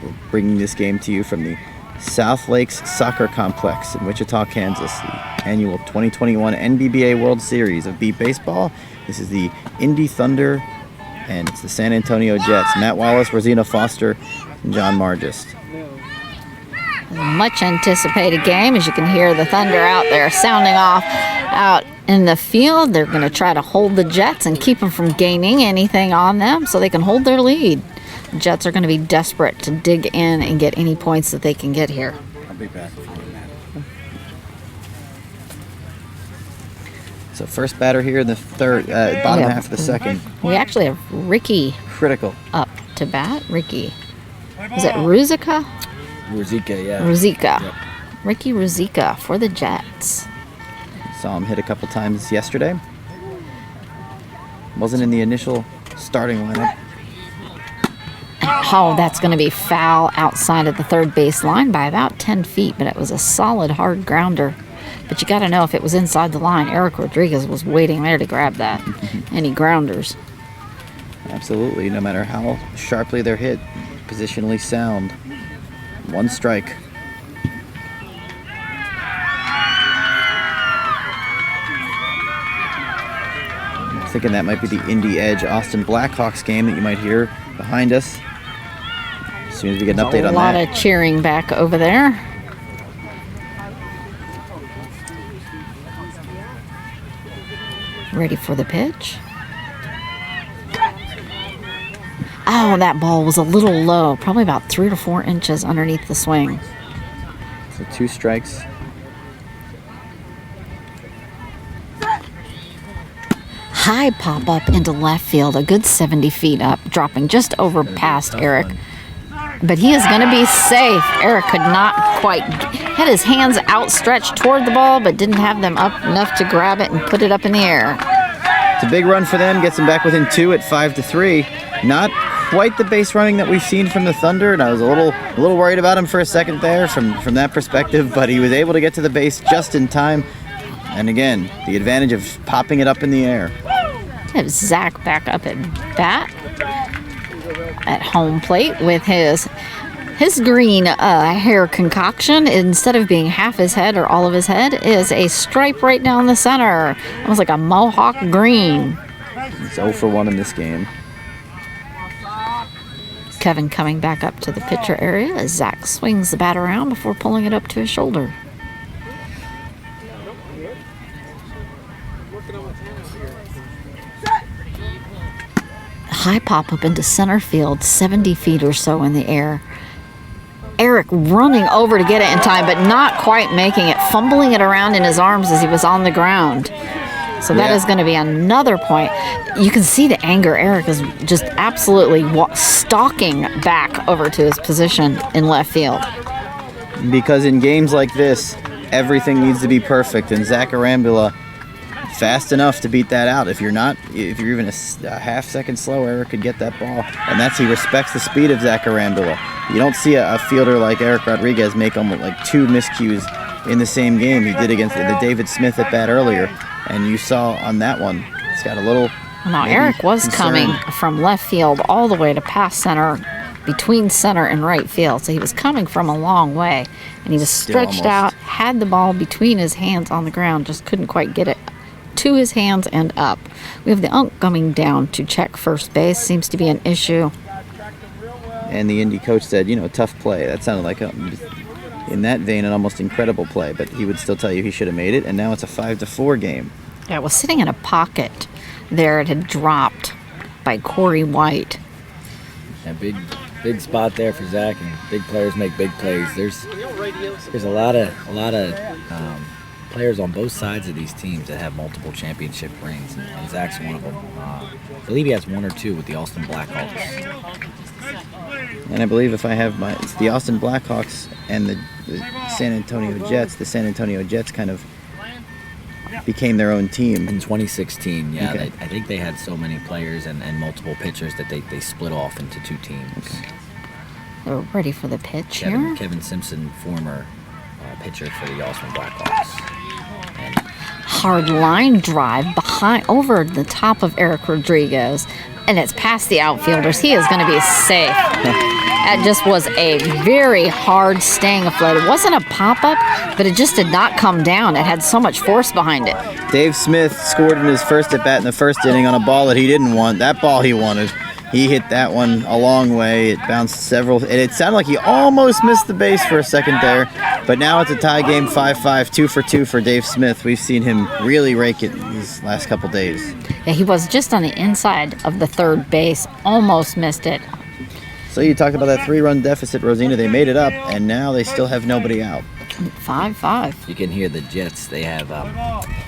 We're bringing this game to you from the South Lakes Soccer Complex in Wichita, Kansas. The annual 2021 NBBA World Series of Beat Baseball. This is the Indy Thunder, and it's the San Antonio Jets. Matt Wallace, Rosina Foster, and John Margist.
Much anticipated game. As you can hear the Thunder out there sounding off out in the field. They're going to try to hold the Jets and keep them from gaining anything on them so they can hold their lead. The Jets are going to be desperate to dig in and get any points that they can get here.
I'll be back for you, Matt.
So first batter here in the bottom half of the second.
We actually have Ricky
Critical.
up to bat. Ricky. Is it Ruzicka?
Ruzicka, yeah.
Ruzicka.
Yep.
Ricky Ruzicka for the Jets.
Saw him hit a couple times yesterday. Wasn't in the initial starting lineup.
Oh, that's going to be foul outside of the third base line by about 10 feet, but it was a solid, hard grounder. But you got to know if it was inside the line. Eric Rodriguez was waiting there to grab that. Any grounders.
Absolutely, no matter how sharply they're hit, positionally sound. One strike. I'm thinking that might be the Indy Edge Austin Blackhawks game that you might hear behind us. As soon as we get an update on
A lot
that.
of cheering back over there. Ready for the pitch. Oh, that ball was a little low, probably about 3 to 4 inches underneath the swing.
So 2 strikes.
High pop up into left field, a good 70 feet up, dropping just over past Eric. But he is going to be safe. Eric could not quite, had his hands outstretched toward the ball, but didn't have them up enough to grab it and put it up in the air.
It's a big run for them, gets them back within 2 at 5-3. Not quite the base running that we've seen from the Thunder, and I was a little worried about him for a second there from that perspective, but he was able to get to the base just in time. And again, the advantage of popping it up in the air.
Have Zach back up at bat at home plate with his green hair concoction. Instead of being half his head or all of his head, is a stripe right down the center, almost like a mohawk green.
It's 0 for 1 in this game.
Kevin coming back up to the pitcher area as Zach swings the bat around before pulling it up to his shoulder. High pop up into center field, 70 feet or so in the air. Eric running over to get it in time, but not quite making it, fumbling it around in his arms as he was on the ground. So that is going to be another point. You can see the anger. Eric is just absolutely stalking back over to his position in left field.
Because in games like this, everything needs to be perfect, and Zach Arambula fast enough to beat that out. If you're even a half second slow, Eric could get that ball. And he respects the speed of Zach Arambula. You don't see a fielder like Eric Rodriguez make almost like 2 miscues in the same game. He did against the David Smith at bat earlier. And you saw on that one, it's got a little.
Now, Eric was coming from left field all the way to past center, between center and right field. So he was coming from a long way. And he was stretched out, had the ball between his hands on the ground, just couldn't quite get it to his hands and up. We have the ump coming down to check first base. Seems to be an issue.
And the Indy coach said, tough play. That sounded like, in that vein, an almost incredible play. But he would still tell you he should have made it. And now it's a 5-4 game.
Yeah, it was sitting in a pocket there. It had dropped by Corey White.
A big spot there for Zach, and big players make big plays. There's a lot of players on both sides of these teams that have multiple championship rings, and Zach's one of them. I believe he has 1 or 2 with the Austin Blackhawks.
And I believe if I have it's the Austin Blackhawks and the San Antonio Jets. The San Antonio Jets kind of became their own team.
In 2016, yeah.
Okay.
I think they had so many players and multiple pitchers that they split off into 2 teams.
Okay.
We're ready for the pitch here.
Kevin Simpson, former pitcher for the Austin Blackhawks. And
Hard line drive behind over the top of Eric Rodriguez. and it's past the outfielders. He is going to be safe. That just was a very hard staying afloat. It wasn't a pop-up, but it just did not come down. It had so much force behind it.
Dave Smith scored in his first at-bat in the first inning on a ball that he didn't want. That ball he wanted. He hit that one a long way. It bounced several, and it sounded like he almost missed the base for a second there. But now it's a tie game, 5-5, 2 for 2 for Dave Smith. We've seen him really rake it these last couple days.
Yeah, he was just on the inside of the third base, almost missed it.
So you talked about that 3-run deficit, Rosina. They made it up, and now they still have nobody out.
5-5.
You can hear the Jets. They have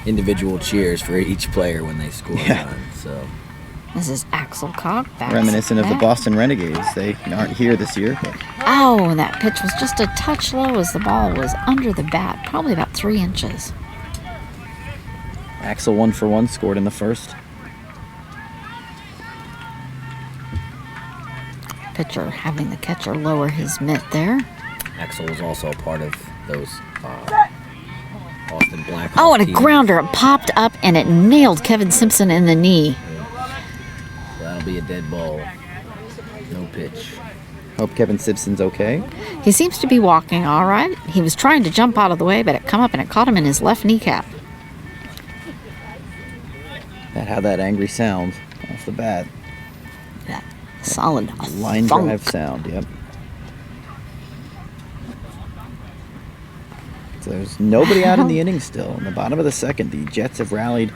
individual cheers for each player when they score.
Yeah.
So
This is Axel Cock back.
Reminiscent of the Boston Renegades. They aren't here this year. But
Oh, that pitch was just a touch low as the ball was under the bat, probably about 3 inches.
Axel 1 for 1 scored in the first.
Pitcher having the catcher lower his mitt there.
Axel was also a part of those Boston Blackhawks.
Oh, and a
teams.
grounder. It popped up and it nailed Kevin Simpson in the knee.
So that'll be a dead ball. No pitch.
Hope Kevin Simpson's okay.
He seems to be walking all right. He was trying to jump out of the way, but it come up and it caught him in his left kneecap.
That had that angry sound off the bat.
That solid
Line
thunk.
drive sound, yep. So there's nobody out in the inning still. In the bottom of the second, the Jets have rallied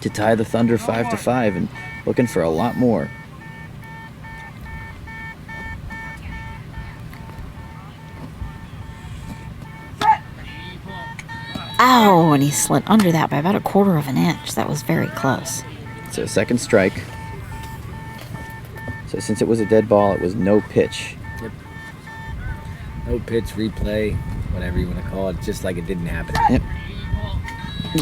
to tie the Thunder 5-5 and looking for a lot more.
Oh, and he slid under that by about 1/4 of an inch. That was very close.
So second strike. So since it was a dead ball, it was no pitch.
No pitch, replay, whatever you want to call it, just like it didn't happen.
Yep.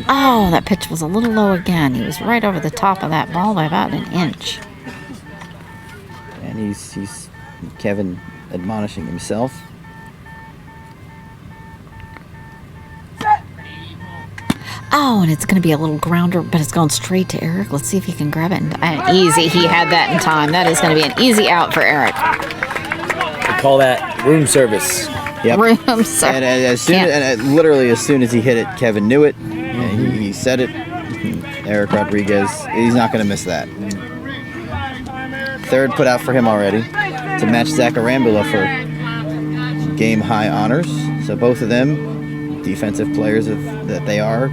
Oh, that pitch was a little low again. He was right over the top of that ball by about 1 inch.
And he's Kevin admonishing himself.
Oh, and it's going to be a little grounder, but it's going straight to Eric. Let's see if he can grab it. Easy. He had that in time. That is going to be an easy out for Eric.
We call that room service.
Yep.
Room service.
And literally as soon as he hit it, Kevin knew it. And he said it. Eric Rodriguez, he's not going to miss that. Third put out for him already to match Zach Arambula for game high honors. So both of them, defensive players that they are,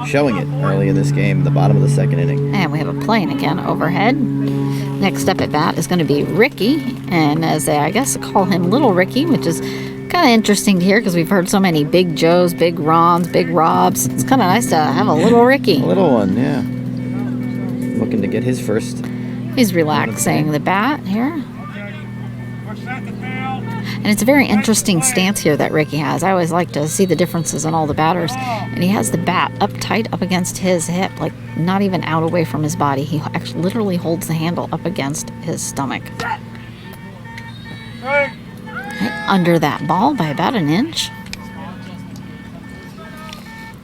showing it early in this game, the bottom of the second inning.
And we have a plane again overhead. Next up at bat is going to be Ricky. And as they, I guess, call him Little Ricky, which is kind of interesting to hear because we've heard so many Big Joes, Big Rons, Big Robs. It's kind of nice to have a Little Ricky.
A little one, yeah. Looking to get his first.
He's relaxing the bat here. And it's a very interesting stance here that Ricky has. I always like to see the differences in all the batters. And he has the bat up tight up against his hip, like not even out away from his body. He actually literally holds the handle up against his stomach. Right under that ball by about 1 inch.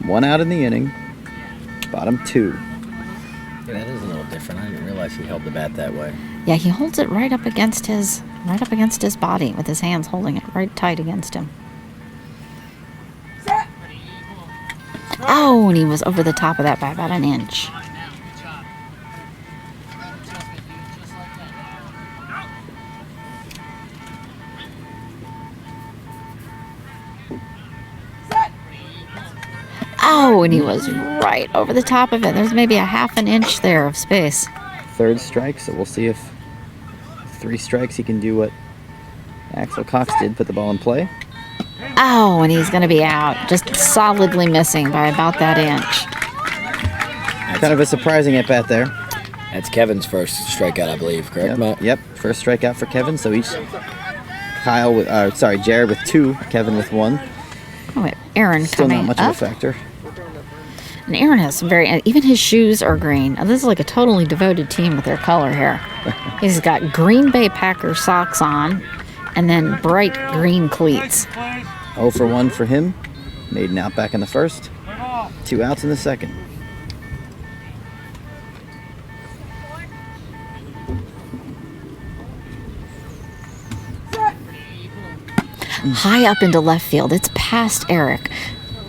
One out in the inning. Bottom 2.
Yeah, that is a little different. I didn't realize he held the bat that way.
Yeah, he holds it right up against his body with his hands holding it right tight against him. Oh, and he was over the top of that by about 1 inch. Oh, and he was right over the top of it. There's maybe a 1/2 inch there of space.
Third strike, so we'll see if 3 strikes he can do what Axel Cox did, put the ball in play.
Oh, and he's going to be out. Just solidly missing by about that inch.
Kind of a surprising at bat there.
That's Kevin's first strikeout, I believe, correct, Matt?
Yep, first strikeout for Kevin, so each Jared with 2, Kevin with 1.
Oh, wait, Aaron
Still
coming
not much
up.
of a factor.
And Aaron has some even his shoes are green. This is like a totally devoted team with their color here. He's got Green Bay Packers socks on and then bright green cleats.
0 for 1 for him. Made an out back in the first. 2 outs in the second.
high up into left field. It's past Eric.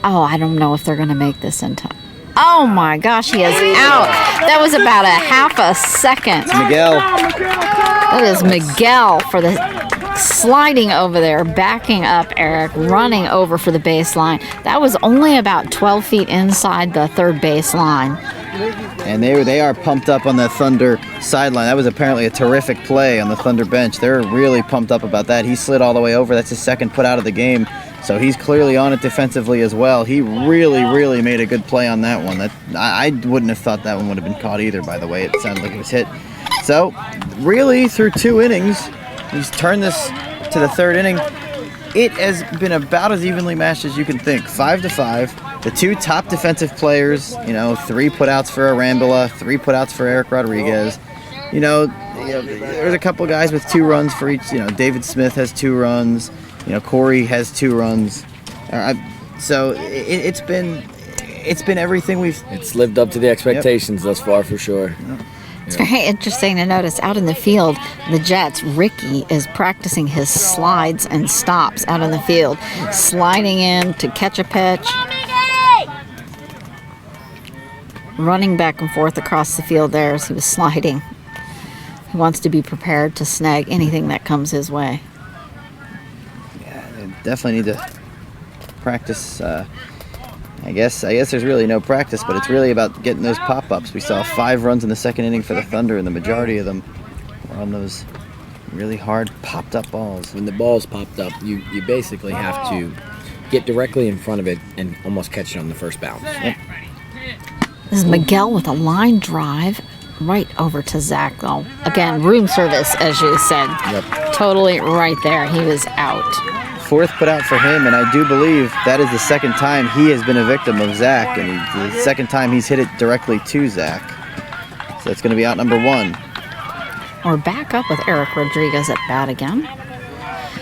Oh, I don't know if they're going to make this in time. Oh my gosh, he is out. That was about a half a second.
Miguel.
That is Miguel for the sliding over there, backing up Eric, running over for the baseline. That was only about 12 feet inside the third baseline.
And they are pumped up on the Thunder sideline. That was apparently a terrific play on the Thunder bench. They're really pumped up about that. He slid all the way over. That's his second put out of the game. So he's clearly on it defensively as well. He really, really made a good play on that one. I wouldn't have thought that one would have been caught either, by the way. It sounded like it was hit. So really, through 2 innings, he's turned this to the third inning. It has been about as evenly matched as you can think. 5-5. The 2 top defensive players, 3 putouts for Arambula, 3 putouts for Eric Rodriguez. There's a couple guys with 2 runs for each. David Smith has 2 runs. Corey has 2 runs. So it's been everything It's
lived up to the expectations thus far, for sure.
It's very interesting to notice out in the field, the Jets, Ricky is practicing his slides and stops out in the field, sliding in to catch a pitch, running back and forth across the field there as he was sliding. He wants to be prepared to snag anything that comes his way.
Yeah, they definitely need to practice. I guess there's really no practice, but it's really about getting those pop-ups. We saw 5 runs in the second inning for the Thunder, and the majority of them were on those really hard popped-up balls.
When the ball's popped up, you basically have to get directly in front of it and almost catch it on the first bounce.
Yep.
This is Miguel with a line drive right over to Zach, though. Again, room service, as you said.
Yep.
Totally right there. He was out.
4th put out for him, and I do believe that is the second time he has been a victim of Zach, and the second time he's hit it directly to Zach. So that's going to be out number 1.
We're back up with Eric Rodriguez at bat again.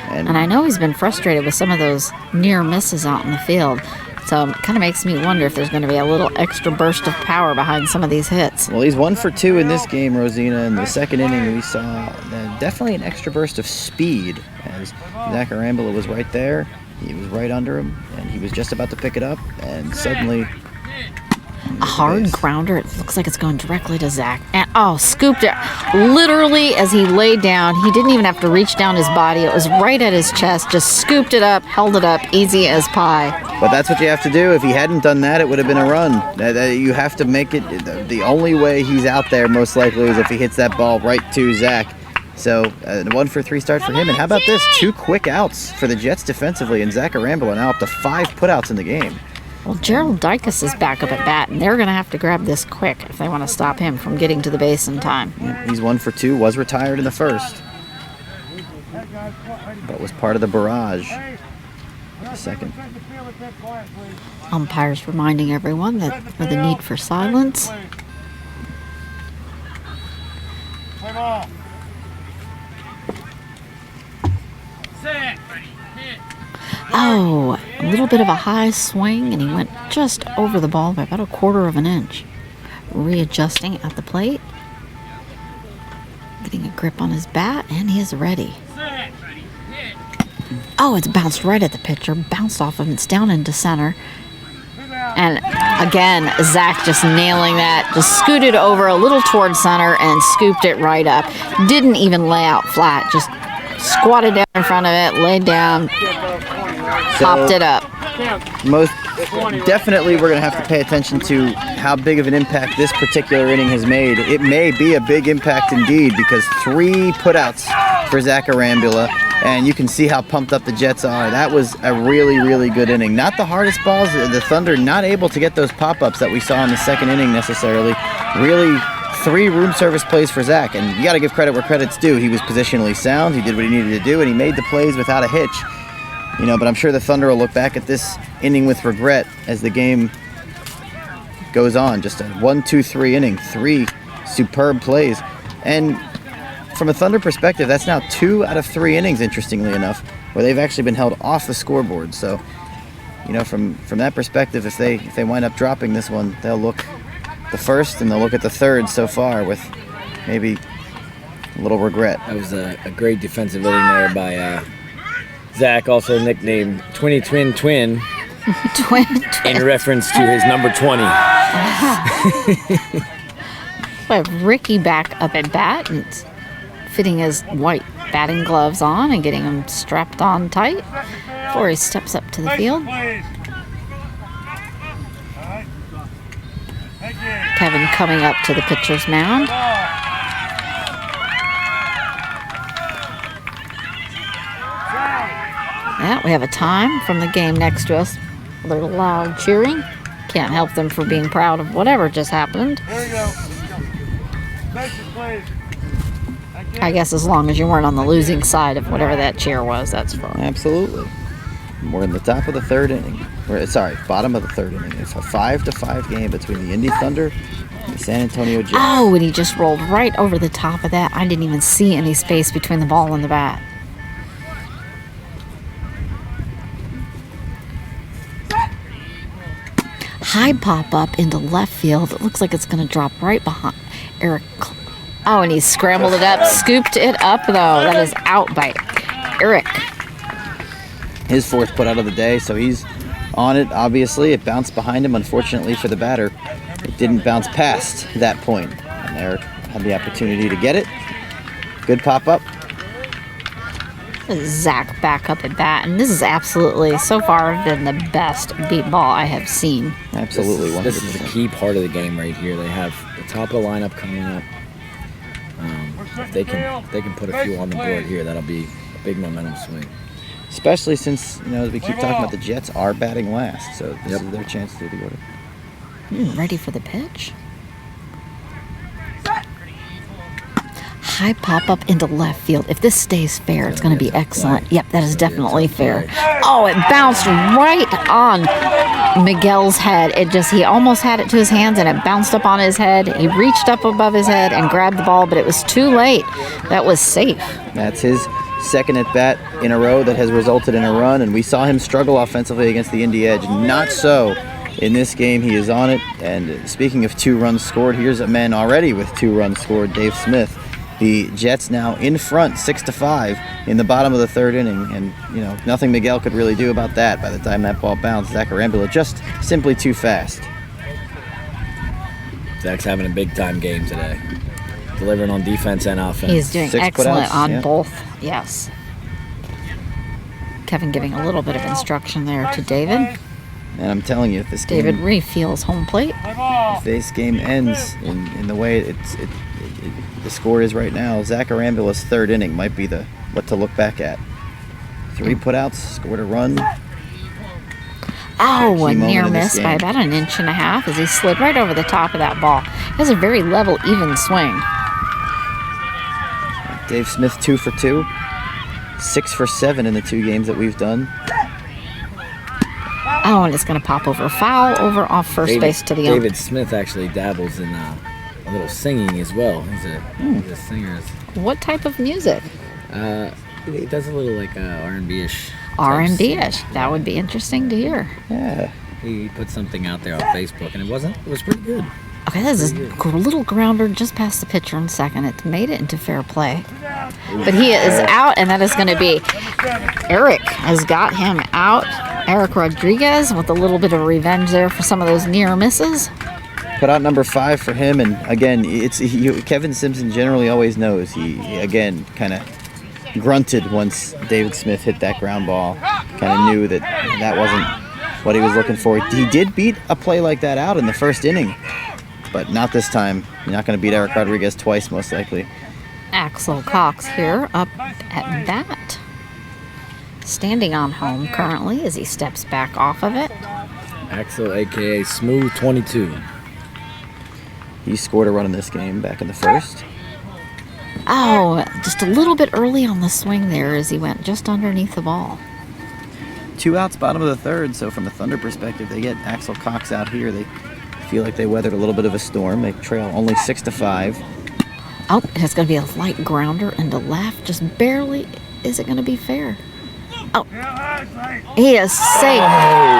And I know he's been frustrated with some of those near misses out in the field. So it kind of makes me wonder if there's going to be a little extra burst of power behind some of these hits.
Well, he's 1 for 2 in this game, Rosina. In the second inning, we saw definitely an extra burst of speed as Zach Arambula was right there. He was right under him, and he was just about to pick it up, and suddenly...
A hard grounder. It looks like it's going directly to Zach. And scooped it. Literally, as he laid down, he didn't even have to reach down his body. It was right at his chest. Just scooped it up, held it up, easy as pie.
But that's what you have to do. If he hadn't done that, it would have been a run. You have to make it. The only way he's out there, most likely, is if he hits that ball right to Zach. So, 1 for 3 start for him. And how about this? 2 quick outs for the Jets defensively, and Zach Arambula now up to 5 putouts in the game.
Well, Gerald Dykus is back up at bat, and they're going to have to grab this quick if they want to stop him from getting to the base in time.
Yeah, he's 1 for 2, was retired in the first, but was part of the barrage the second.
Umpires reminding everyone that for the need for silence.
Play ball.
Oh, a little bit of a high swing, and he went just over the ball by about 1/4 of an inch. Readjusting at the plate. Getting a grip on his bat, and he is ready. Oh, it's bounced right at the pitcher. Bounced off him. It's down into center. And again, Zach just nailing that. Just scooted over a little towards center and scooped it right up. Didn't even lay out flat. Just squatted down in front of it, laid down, popped it up.
Most definitely, we're going to have to pay attention to how big of an impact this particular inning has made. It may be a big impact indeed, because 3 putouts for Zach Arambula, and you can see how pumped up the Jets are. That was a really, really good inning. Not the hardest balls. The Thunder not able to get those pop-ups that we saw in the second inning necessarily. Really 3 room service plays for Zach, and you got to give credit where credit's due. He was positionally sound. He did what he needed to do, and he made the plays without a hitch. But I'm sure the Thunder will look back at this inning with regret as the game goes on. Just a 1-2-3 inning, 3 superb plays. And from a Thunder perspective, that's now 2 out of 3 innings, interestingly enough, where they've actually been held off the scoreboard. So, from that perspective, if they wind up dropping this one, they'll look the first and they'll look at the third so far with maybe a little regret.
That was a great defensive inning there Zach, also nicknamed Twin
Twin.
in reference to his number 20.
We have Ricky back up at bat and fitting his white batting gloves on and getting him strapped on tight before he steps up to the field.
Please. All right. Thank you.
Kevin coming up to the pitcher's mound. Yeah, we have a time from the game next to us. A little loud cheering. Can't help them for being proud of whatever just happened.
Here we go. Spaces, please. Thank you.
I guess as long as you weren't on the losing side of whatever that cheer was, that's fine.
Absolutely. We're in the top of the third inning. Bottom of the third inning. It's a 5-5 game between the Indy Thunder and the San Antonio Jets.
Oh, and he just rolled right over the top of that. I didn't even see any space between the ball and the bat. High pop up into left field. It looks like it's going to drop right behind Eric. Oh, and he scrambled it up, scooped it up, though. That is out by Eric.
His fourth put out of the day, so he's on it, obviously. It bounced behind him, unfortunately for the batter. It didn't bounce past that point, and Eric had the opportunity to get it. Good pop-up.
Zach back up at bat, and this is absolutely, so far, been the best beat ball I have seen.
Absolutely, 100%.
This is the key part of the game right here. They have the top of the lineup coming up. If they can put a few on the board here, that'll be a big momentum swing.
Especially since, as we keep talking about, the Jets are batting last, so this is their chance to do the order.
Ready for the pitch. High pop up into left field. If this stays fair, it's going to be excellent. Yep, that is definitely fair. Oh, it bounced right on Miguel's head. He almost had it to his hands and it bounced up on his head. He reached up above his head and grabbed the ball, but it was too late. That was safe.
That's his second at bat in a row that has resulted in a run, and we saw him struggle offensively against the Indy Edge. Not so in this game. He is on it. And speaking of 2 runs scored, here's a man already with 2 runs scored, Dave Smith. The Jets now in front 6-5 in the bottom of the third inning, and nothing Miguel could really do about that. By the time that ball bounced, Zach Arambula just simply too fast.
Zach's having a big time game today, delivering on defense and offense.
He's doing
6
excellent
putouts,
on
yeah.
both. Yes. Kevin giving a little bit of instruction there to David.
And I'm telling you, if this
David
game,
refeels home plate.
if this game ends in the way the score is right now, Zach Arambula's third inning might be what to look back at. 3 putouts, scored a run.
Oh,
Key
a
moment
near
in this
miss by
game.
about 1.5 inches as he slid right over the top of that ball. He has a very level, even swing.
Dave Smith 2 for 2, 6 for 7 in the 2 games that we've done.
Oh, and it's going to pop over. Foul over off first base to the ump.
David Smith actually dabbles in a little singing as well. He's a singer.
What type of music?
He does a little like R&B-ish.
R&B-ish. That would be interesting to hear.
Yeah.
He put something out there on Facebook, and it was pretty good.
Okay, this is a little grounder just past the pitcher in second. It made it into fair play. But he is out, and that is going to be Eric has got him out. Eric Rodriguez with a little bit of revenge there for some of those near misses.
Put out number 5 for him, and again, Kevin Simpson generally always knows. He again kind of grunted once David Smith hit that ground ball. Kind of knew that wasn't what he was looking for. He did beat a play like that out in the first inning, but not this time. You're not going to beat Eric Rodriguez twice, most likely.
Axel Cox here up at bat. Standing on home currently as he steps back off of it.
Axel, a.k.a. Smooth 22.
He scored a run in this game back in the first.
Oh, just a little bit early on the swing there as he went just underneath the ball.
2 outs, bottom of the third, so from a Thunder perspective, they get Axel Cox out here. They feel like they weathered a little bit of a storm. They trail only 6-5.
Oh, it's going to be a light grounder into left, just barely. Is it going to be fair? He is safe.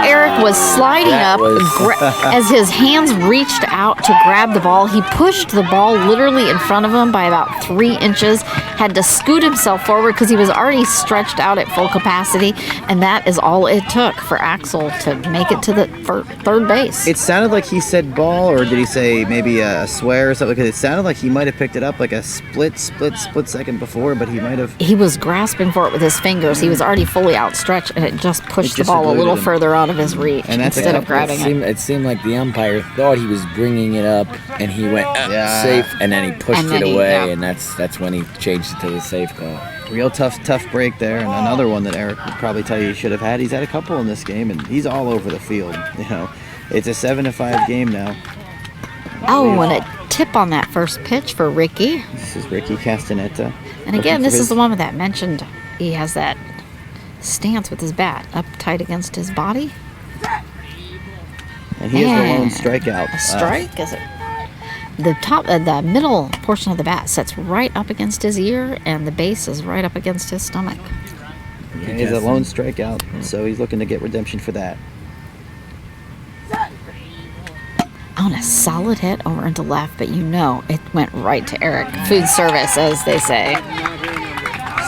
Eric was sliding
That
up
was-
as his hands reached out to grab the ball. He pushed the ball literally in front of him by about 3 inches, had to scoot himself forward because he was already stretched out at full capacity, and that is all it took for Axel to make it to the third base.
It sounded like he said ball, or did he say maybe a swear or something? Because it sounded like he might have picked it up like a split second before, but he might have.
He was grasping for it with his fingers. He was already fully outstretched, and it just pushed the ball a little further out of his reach
And that's
instead of
exactly-
grabbing it.
It seemed like the umpire thought he was bringing it up, and he went safe, and then he pushed
And
it
then he-
away,
yeah.
and that's when he changed it to the safe call.
Real tough break there, and another one that Eric would probably tell you he should have had. He's had a couple in this game, and he's all over the field. You know, it's a 7-5 game now.
Oh, and a tip on that first pitch for Ricky.
This is Ricky Castaneda.
And again, this is the one that mentioned he has that stance with his bat up tight against his body.
And he is the lone
And
strikeout.
A strike, is it? The middle portion of the bat sets right up against his ear, and the base is right up against his stomach.
Yeah, he's a lone strikeout, so he's looking to get redemption for that.
On a solid hit over into left, but you know it went right to Eric. Food service, as they say.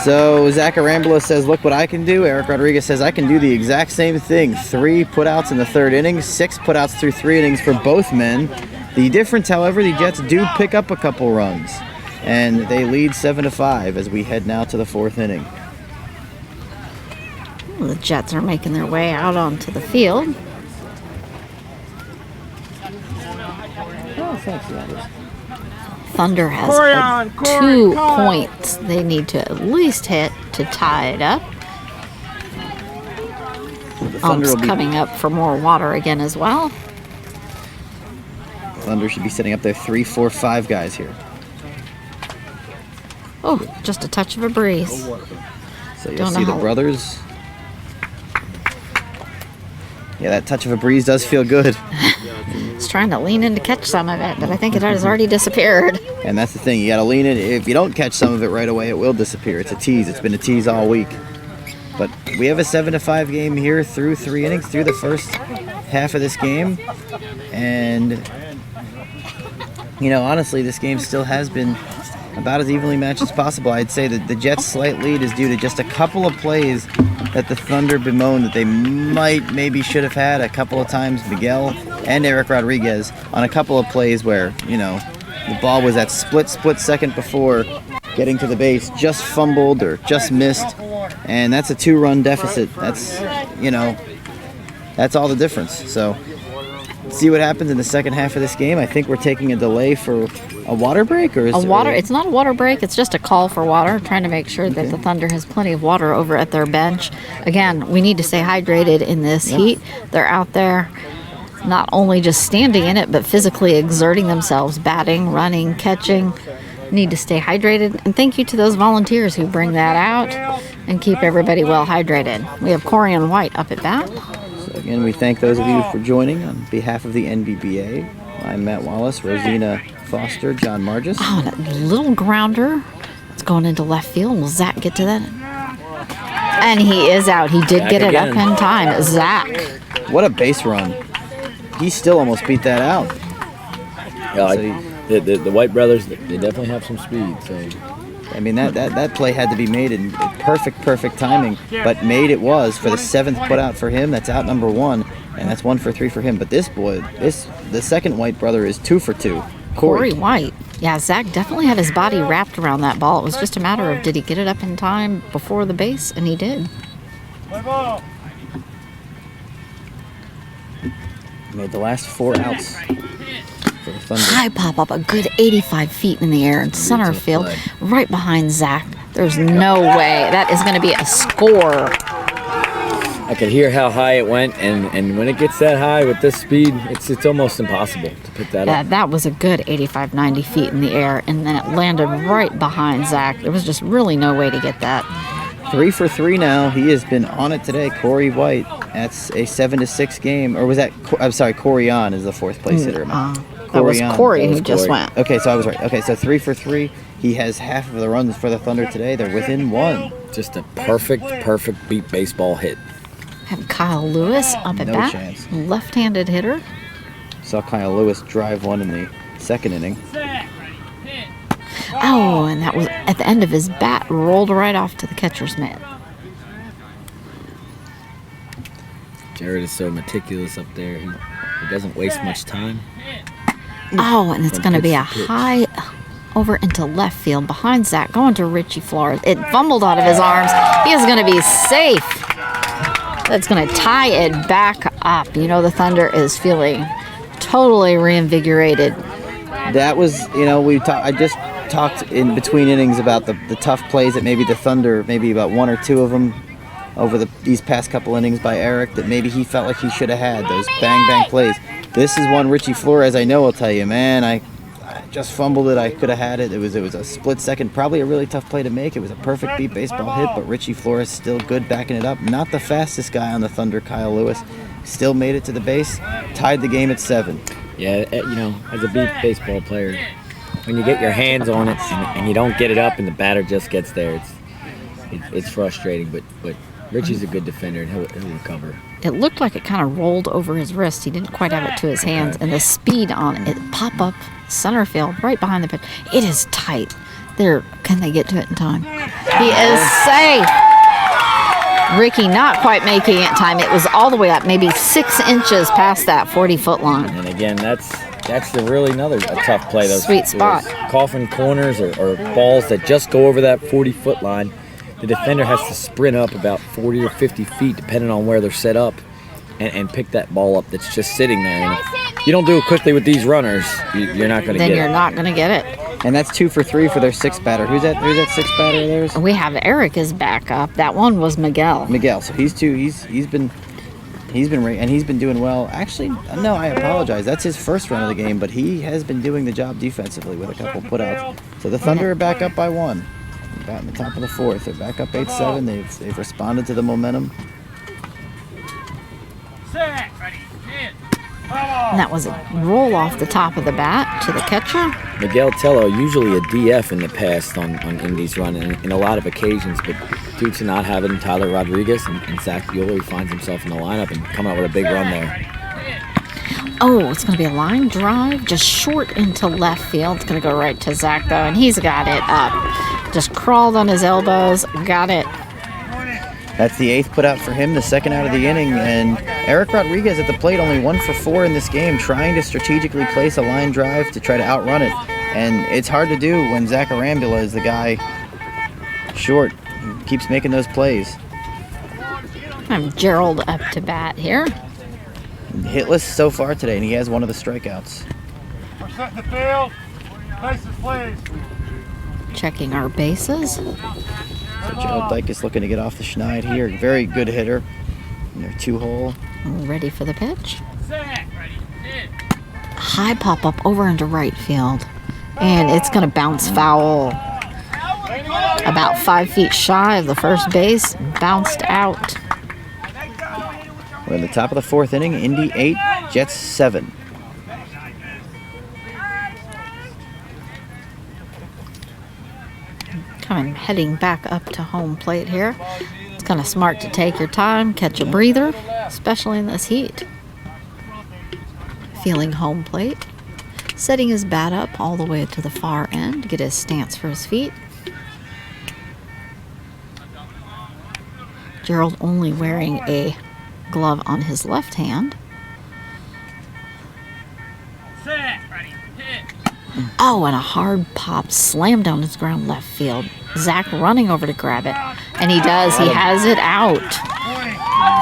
So Zach Arambula says, look what I can do. Eric Rodriguez says, I can do the exact same thing. 3 putouts in the third inning, 6 putouts through 3 innings for both men. The difference, however, the Jets do pick up a couple runs, and they lead 7-5 as we head now to the 4th inning.
The Jets are making their way out onto the field.
Oh, thanks, yeah,
Thunder has
Corian,
2
Corian.
points they need to at least hit to tie it up.
the Thunder
Ump's
will be,
coming up for more water again as well.
Thunder should be setting up their 3, 4, 5 guys here.
Oh, just a touch of a breeze.
So you'll
Don't
see
know
the
how-
brothers. Yeah, that touch of a breeze does feel good.
It's trying to lean in to catch some of it, but I think it has already disappeared.
And that's the thing, you got to lean in. If you don't catch some of it right away, it will disappear. It's a tease. It's been a tease all week. But we have a 7-5 game here through 3 innings, through the first half of this game. And, you know, honestly, this game still has been about as evenly matched as possible. I'd say that the Jets' slight lead is due to just a couple of plays that the Thunder bemoaned that they maybe should have had a couple of times. Miguel and Eric Rodriguez on a couple of plays where, you know, the ball was that split second before getting to the base, just fumbled or just missed, and that's a 2-run deficit. That's, you know, that's all the difference. So see what happens in the second half of this game. I think we're taking a delay for a water break, or is
It's not a water break, it's just a call for water, trying to make sure that the Thunder has plenty of water over at their bench. Again, we need to stay hydrated in this heat. They're out there not only just standing in it, but physically exerting themselves, batting, running, catching. Need to stay hydrated, and thank you to those volunteers who bring that out and keep everybody well hydrated. We have Corian White up at bat.
So again, we thank those of you for joining on behalf of the NBBA. I'm Matt Wallace, Rosina Foster, John Margis.
Oh, and a little grounder. It's going into left field. Will Zach get to that? And he is out. He did
Back
get it up
again.
in time. Zach.
What a base run. He still almost beat that out.
Yeah, the White brothers, they definitely have some speed. So
I mean, that play had to be made in perfect timing, but made it was for the 7th putout for him. That's out number 1, and that's 1 for 3 for him. But this boy, the second White brother is 2 for 2.
Corey White. Yeah, Zach definitely had his body wrapped around that ball. It was just a matter of did he get it up in time before the base, and he did.
Play ball.
Made the last 4 outs for the Thunder.
High pop up a good 85 feet in the air in center
the
field,
flag.
right behind Zach. There's no way. That is going to be a score.
I could hear how high it went, and when it gets that high with this speed, it's almost impossible to pick that
Yeah,
up.
that was a good 85, 90 feet in the air, and then it landed right behind Zach. There was just really no way to get that.
3 for 3 now. He has been on it today. Corey White. That's a 7-6 game. Or was that? I'm sorry. Corian is the 4th place hitter.
That was
Corian.
Corey
That
who
was
just
Corey.
went.
Okay, so I was right. Okay, so 3 for 3. He has half of the runs for the Thunder today. They're within 1.
Just a perfect beat baseball hit.
Have Kyle Lewis up at
No
bat.
chance.
Left-handed hitter.
Saw Kyle Lewis drive one in the second inning.
Oh, and that was at the end of his bat, rolled right off to the catcher's mitt.
Jared is so meticulous up there. He doesn't waste much time.
Oh, and it's
From
going to be
pitch
a
to pitch.
high over into left field behind Zach, going to Richie Flores. It fumbled out of his arms. He is going to be safe. That's going to tie it back up. You know, the Thunder is feeling totally reinvigorated.
That was, I just talked in between innings about the tough plays that maybe the Thunder, maybe about one or two of them over these past couple innings by Eric, that maybe he felt like he should have had those bang plays. This is one Richie Flores I know will tell you, man, I just fumbled it. I could have had it. It was a split second, probably a really tough play to make. It was a perfect beat baseball hit, but Richie Flores still good backing it up. Not the fastest guy on the Thunder, Kyle Lewis. Still made it to the base, tied the game at 7.
Yeah, as a beat baseball player, when you get your hands on it and you don't get it up and the batter just gets there, it's frustrating. But Richie's a good defender and he'll recover.
It looked like it kind of rolled over his wrist. He didn't quite have it to his hands, and the speed on it pop up center field right behind the pitch. It is tight. Can they get to it in time? He is safe. Ricky not quite making it in time. It was all the way up, maybe 6 inches past that 40-foot line.
And again, that's really a tough play. Those
Sweet spot.
those coffin corners or balls that just go over that 40-foot line. The defender has to sprint up about 40 or 50 feet, depending on where they're set up, and pick that ball up that's just sitting there. And if you don't do it quickly with these runners, you're not going to get it.
Then you're not going to get it.
And that's 2 for 3 for their 6th batter. Who's that 6th batter of theirs?
We have Eric is back up. That one was Miguel.
So he's been doing well. Actually, no, I apologize. That's his first run of the game, but he has been doing the job defensively with a couple putouts. So the Thunder are back up by 1. About in the top of the 4th. They're back up 8-7. They've responded to the momentum.
And that was a roll off the top of the bat to the catcher.
Miguel Tello, usually a DF in the past on Indy's run in a lot of occasions, but due to not having Tyler Rodriguez and Zach Bueller, he finds himself in the lineup and coming out with a big run there.
Oh, it's going to be a line drive just short into left field. It's going to go right to Zach, though, and he's got it up. Just crawled on his elbows, got it.
That's the 8th put out for him, the 2nd out of the inning. And Eric Rodriguez at the plate, only 1 for 4 in this game, trying to strategically place a line drive to try to outrun it. And it's hard to do when Zach Arambula is the guy short. He keeps making those plays.
I'm Gerald up to bat here.
Hitless so far today, and he has one of the strikeouts.
We're setting the field. Places, please.
Checking our bases.
So Gerald Dyke is looking to get off the schneid here. Very good hitter in their 2-hole.
Ready for the pitch. High pop up over into right field. And it's going to bounce foul. About 5 feet shy of the first base. Bounced out.
We're in the top of the 4th inning. Indy 8, Jets 7.
Heading back up to home plate here. It's kind of smart to take your time, catch a breather, especially in this heat. Feeling home plate. Setting his bat up all the way to the far end, get his stance for his feet. Gerald only wearing a glove on his left hand. Oh, and a hard pop slammed down his ground left field. Zach running over to grab it, and he does. He has it out.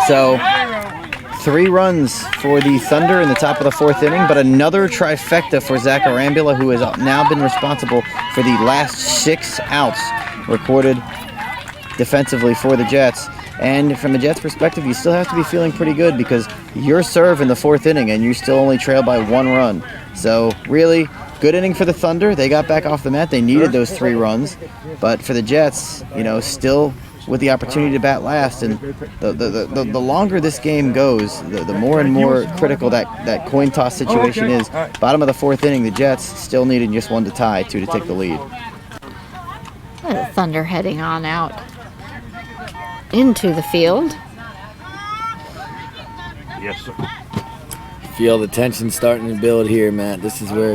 So 3 runs for the Thunder in the top of the 4th inning, but another trifecta for Zach Arambula, who has now been responsible for the last 6 outs recorded defensively for the Jets. And from the Jets' perspective, you still have to be feeling pretty good because you're serve in the 4th inning and you still only trail by 1 run. So really good inning for the Thunder. They got back off the mat. They needed those 3 runs. But for the Jets, still with the opportunity to bat last. And the longer this game goes, the more and more critical that coin toss situation is. Bottom of the 4th inning, the Jets still needed just 1 to tie, 2 to take the lead.
The Thunder heading on out. into the field.
Yes, sir.
Feel the tension starting to build here, Matt. This is where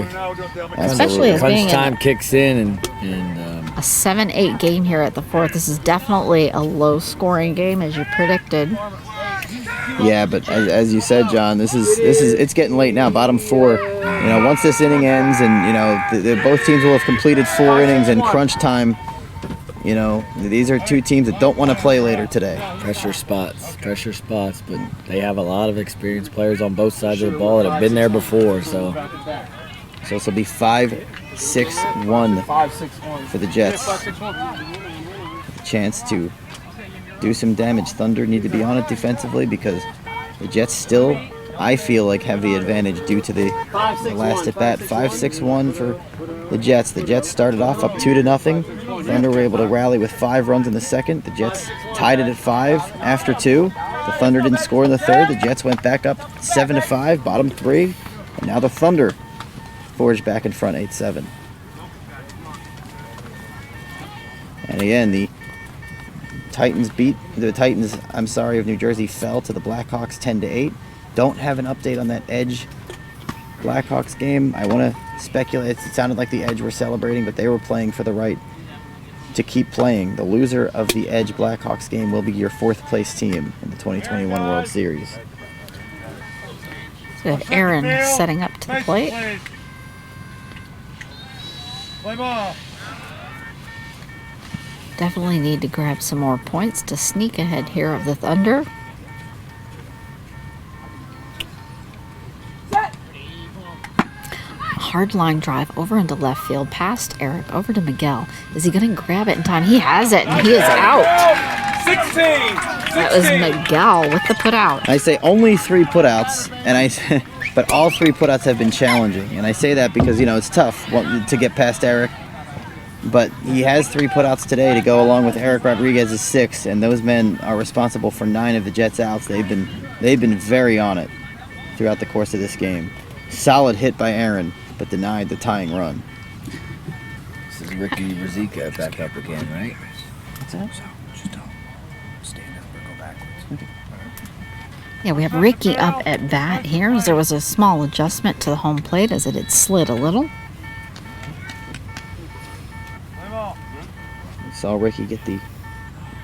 Especially as being
crunch time kicks in, and
a 7-8 game here at the fourth. This is definitely a low-scoring game, as you predicted.
Yeah, but as you said, John, this is it's getting late now. Bottom four. You know, once this inning ends, and you know, both teams will have completed 4 innings in crunch time. You know, these are two teams that don't want to play later today.
pressure spots, but they have a lot of experienced players on both sides of the ball that have been there before. So
this will be 5-6-1 for the Jets. A chance to do some damage. Thunder need to be on it defensively because the Jets still, I feel like, have the advantage due to the last at bat. 5-6-1 for the Jets. The Jets started off up 2-0. Thunder were able to rally with 5 runs in the second. The Jets tied it at 5 after 2. The Thunder didn't score in the third. The Jets went back up 7-5, bottom 3, and now the Thunder forged back in front 8-7. And again, the Titans of New Jersey fell to the Blackhawks 10-8. Don't have an update on that Edge Blackhawks game. I want to speculate. It sounded like the Edge were celebrating, but they were playing for the right to keep playing. The loser of the Edge Blackhawks game will be your 4th place team in the 2021 World Series.
So we have Aaron setting up to the plate.
Play ball.
Definitely need to grab some more points to sneak ahead here of the Thunder. Hard line drive over into left field, past Eric, over to Miguel. Is he going to grab it in time? He has it, and he is out.
16.
That was Miguel with the put out.
I say only 3 putouts, but all 3 putouts have been challenging. And I say that because, you know, it's tough to get past Eric. But he has 3 putouts today to go along with Eric Rodriguez's 6, and those men are responsible for 9 of the Jets' outs. They've been very on it throughout the course of this game. Solid hit by Aaron, but denied the tying run.
this is Ricky Rizika back up again, right?
What's that?
Just don't stand up or go backwards.
Yeah, we have Ricky up at bat here as there was a small adjustment to the home plate as it had slid a little.
Play ball.
We saw Ricky get the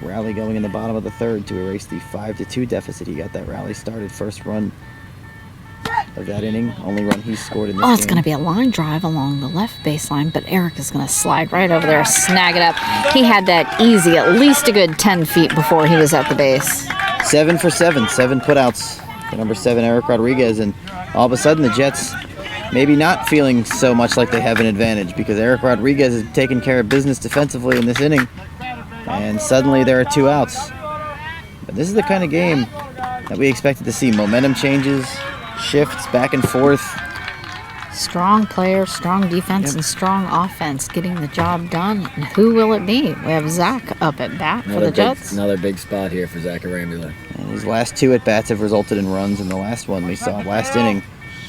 rally going in the bottom of the third to erase the 5-2 deficit. He got that rally started. First run of that inning, only run he scored in this game.
It's going to be a line drive along the left baseline, but Eric is going to slide right over there, snag it up. He had that easy, at least a good 10 feet before he was at the base.
7 for 7 putouts for number 7, Eric Rodriguez, and all of a sudden the Jets maybe not feeling so much like they have an advantage because Eric Rodriguez is taking care of business defensively in this inning, and suddenly there are 2 outs. But this is the kind of game that we expected to see. Momentum changes, shifts back and forth.
Strong player, strong defense, and strong offense getting the job done. And who will it be? We have Zach up at bat for the Jets.
Another big spot here for Zach Arambula.
And his last 2 at-bats have resulted in runs, and the last one we saw last inning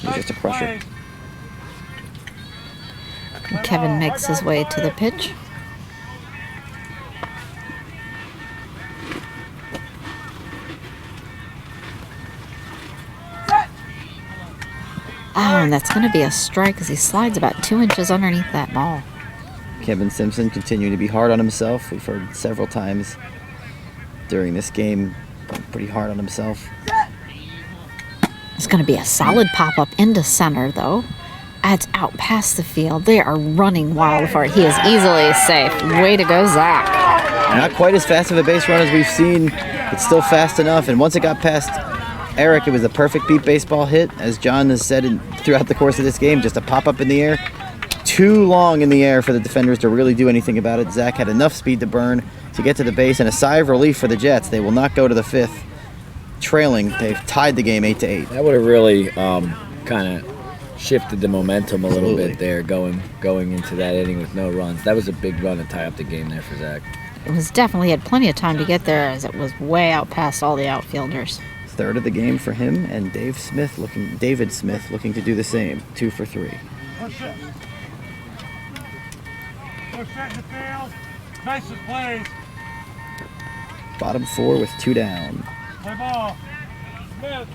was just a crusher.
And Kevin makes his way to the pitch. Oh, and that's going to be a strike as he slides about 2 inches underneath that ball.
Kevin Simpson continuing to be hard on himself. We've heard several times during this game, pretty hard on himself.
It's going to be a solid pop-up into center, though. It's out past the field. They are running wild for it. He is easily safe. Way to go, Zach.
Not quite as fast of a base run as we've seen. It's still fast enough, and once it got past Eric, it was a perfect beat baseball hit, as John has said throughout the course of this game, just a pop-up in the air. Too long in the air for the defenders to really do anything about it. Zach had enough speed to burn to get to the base, and a sigh of relief for the Jets. They will not go to the 5th trailing. They've tied the game 8-8.
That would have really kind of shifted the momentum a little bit there going into that inning with no runs. That was a big run to tie up the game there for Zach.
It was definitely had plenty of time to get there as it was way out past all the outfielders.
Third of the game for him, and David Smith looking to do the same. 2 for 3.
Push it. Push it in the field. Nice plays.
Bottom 4 with 2 down.
Play ball. Smith.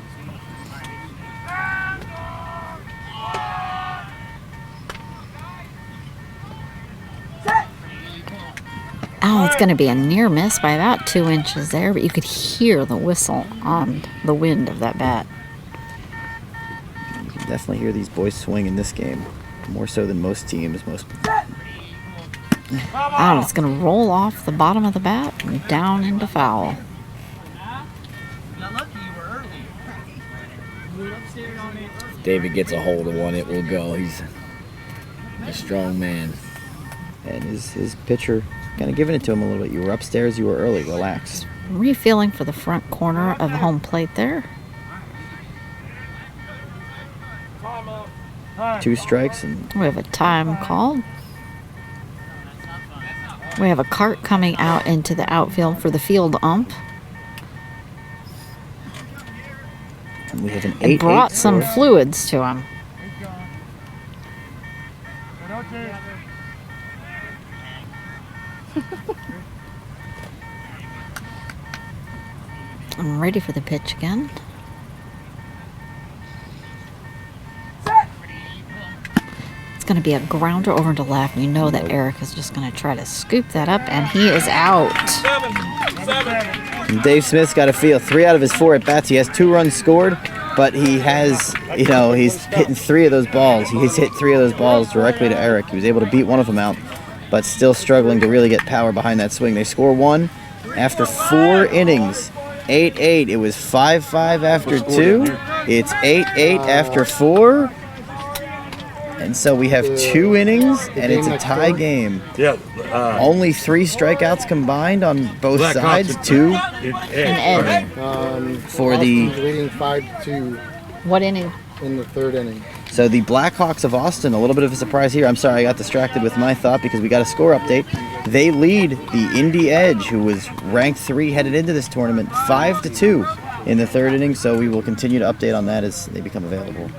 Oh, it's going to be a near miss by about 2 inches there, but you could hear the whistle on the wind of that bat.
You can definitely hear these boys swing in this game, more so than most teams.
Oh, it's going to roll off the bottom of the bat and down into foul.
If David gets a hold of one, it will go. He's a strong man.
And his pitcher kind of giving it to him a little bit. You were upstairs, you were early, relax.
Refilling for the front corner of home plate there.
2 strikes, and
We have a time called. We have a cart coming out into the outfield for the field ump.
we have an 8-8
It brought some
score.
fluids to him. I'm ready for the pitch again. It's going to be a grounder over to left. You know that Eric is just going to try to scoop that up, and he is out.
And Dave Smith's got to feel 3 out of his 4 at bats. He has 2 runs scored, but he has, he's hitting 3 of those balls. He's hit 3 of those balls directly to Eric. He was able to beat one of them out, but still struggling to really get power behind that swing. They score 1 after 4 innings. 8-8. It was 5-5 after 2. It's 8-8 after 4. And so we have 2 innings, and it's a tie game.
Yeah.
Only 3 strikeouts combined on both sides. 2
And Ed,
for the.
Austin's leading 5-2
what inning?
in the 3rd inning.
So the Blackhawks of Austin, a little bit of a surprise here. I'm sorry, I got distracted with my thought because we got a score update. They lead the Indy Edge, who was ranked 3 headed into this tournament, 5-2 in the 3rd inning. So we will continue to update on that as they become available.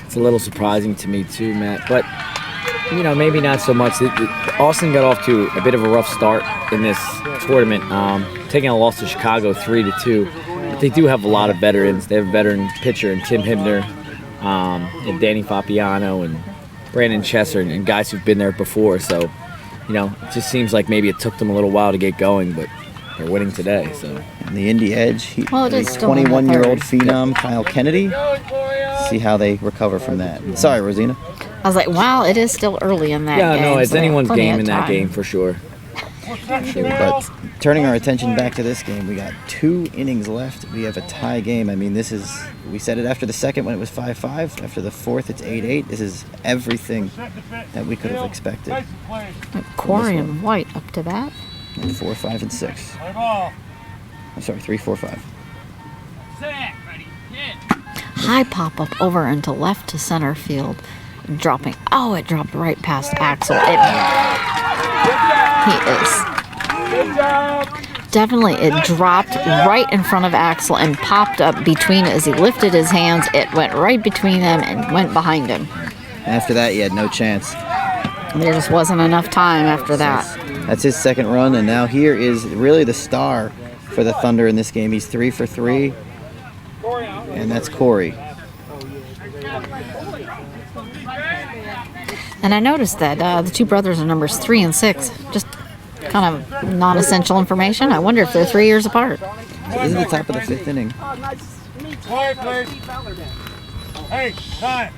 It's a little surprising to me too, Matt, but maybe not so much. Austin got off to a bit of a rough start in this tournament, taking a loss to Chicago 3-2. But they do have a lot of veterans. They have a veteran pitcher in Tim Hibner, and Danny Fapiano, and Brandon Chesser, and guys who've been there before. So, it just seems like maybe it took them a little while to get going, but they're winning today. So,
And the Indy Edge,
Well, it
the
is still in the
21-year-old
3rd.
phenom Kyle Kennedy. See how they recover from that. Sorry, Rosina.
I was like, wow, it is still early in that game.
no, it's
so
anyone's
plenty
game
of
in that
time.
game for sure.
But turning our attention back to this game, we got 2 innings left. We have a tie game. I mean, we said it after the 2nd when it was 5-5. After the 4th, it's 8-8. This is everything that we could have expected.
Corey and White up to bat.
And 4, 5, and 6.
Play ball.
I'm sorry, 3, 4, 5.
High pop up over into left to center field. Dropping. Oh, it dropped right past Axel. Definitely, it dropped right in front of Axel and popped up between as he lifted his hands. It went right between them and went behind him.
After that, he had no chance.
There just wasn't enough time after that.
That's his 2nd run, and now here is really the star for the Thunder in this game. He's 3 for 3, and that's Corey.
And I noticed that the 2 brothers are numbers 3 and 6. Just kind of non-essential information. I wonder if they're 3 years apart.
This is the top of the 5th inning.
Quiet, please. Hey, time.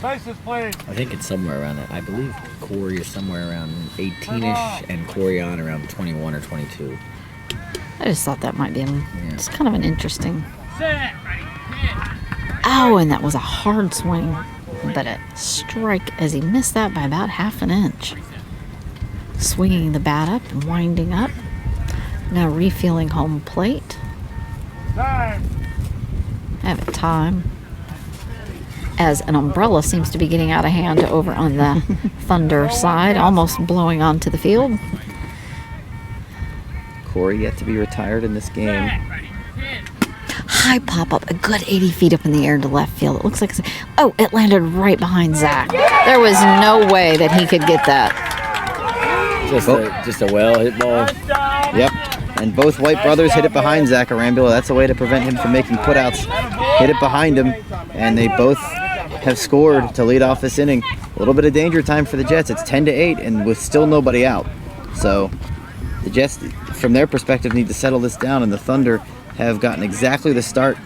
Bases, please.
I think it's somewhere around that. I believe Corey is somewhere around 18-ish, and Corian around 21 or 22.
I just thought that might be just kind of an interesting. Oh, and that was a hard swing, but a strike as he missed that by about half an inch. Swinging the bat up and winding up. Now refilling home plate.
Time.
I have a time. As an umbrella seems to be getting out of hand over on the Thunder side, almost blowing onto the field.
Corey yet to be retired in this game.
High pop up, a good 80 feet up in the air to left field. It looks like, oh, it landed right behind Zach. There was no way that he could get that.
Just a well hit ball.
Yep. And both White brothers hit it behind Zach Arambula. That's a way to prevent him from making putouts. Hit it behind him, and they both have scored to lead off this inning. A little bit of danger time for the Jets. It's 10-8, and with still nobody out. So the Jets, from their perspective, need to settle this down, and the Thunder have gotten exactly the start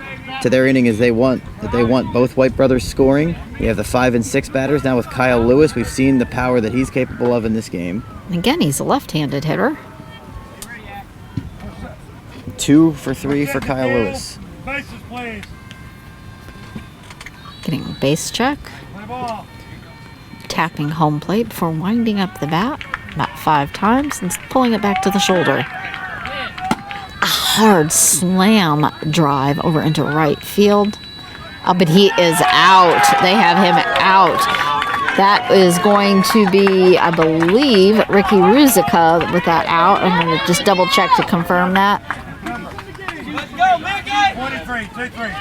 to their inning as they want. Both White brothers scoring. We have the 5 and 6 batters now with Kyle Lewis. We've seen the power that he's capable of in this game.
Again, he's a left-handed hitter.
2 for 3 for Kyle Lewis.
Bases, please.
Getting a base check.
Play ball.
Tapping home plate before winding up the bat about 5 times and pulling it back to the shoulder. A hard slam drive over into right field. But he is out. They have him out. That is going to be, I believe, Ricky Ruzica with that out. I'm going to just double check to confirm that.
23, 2-3.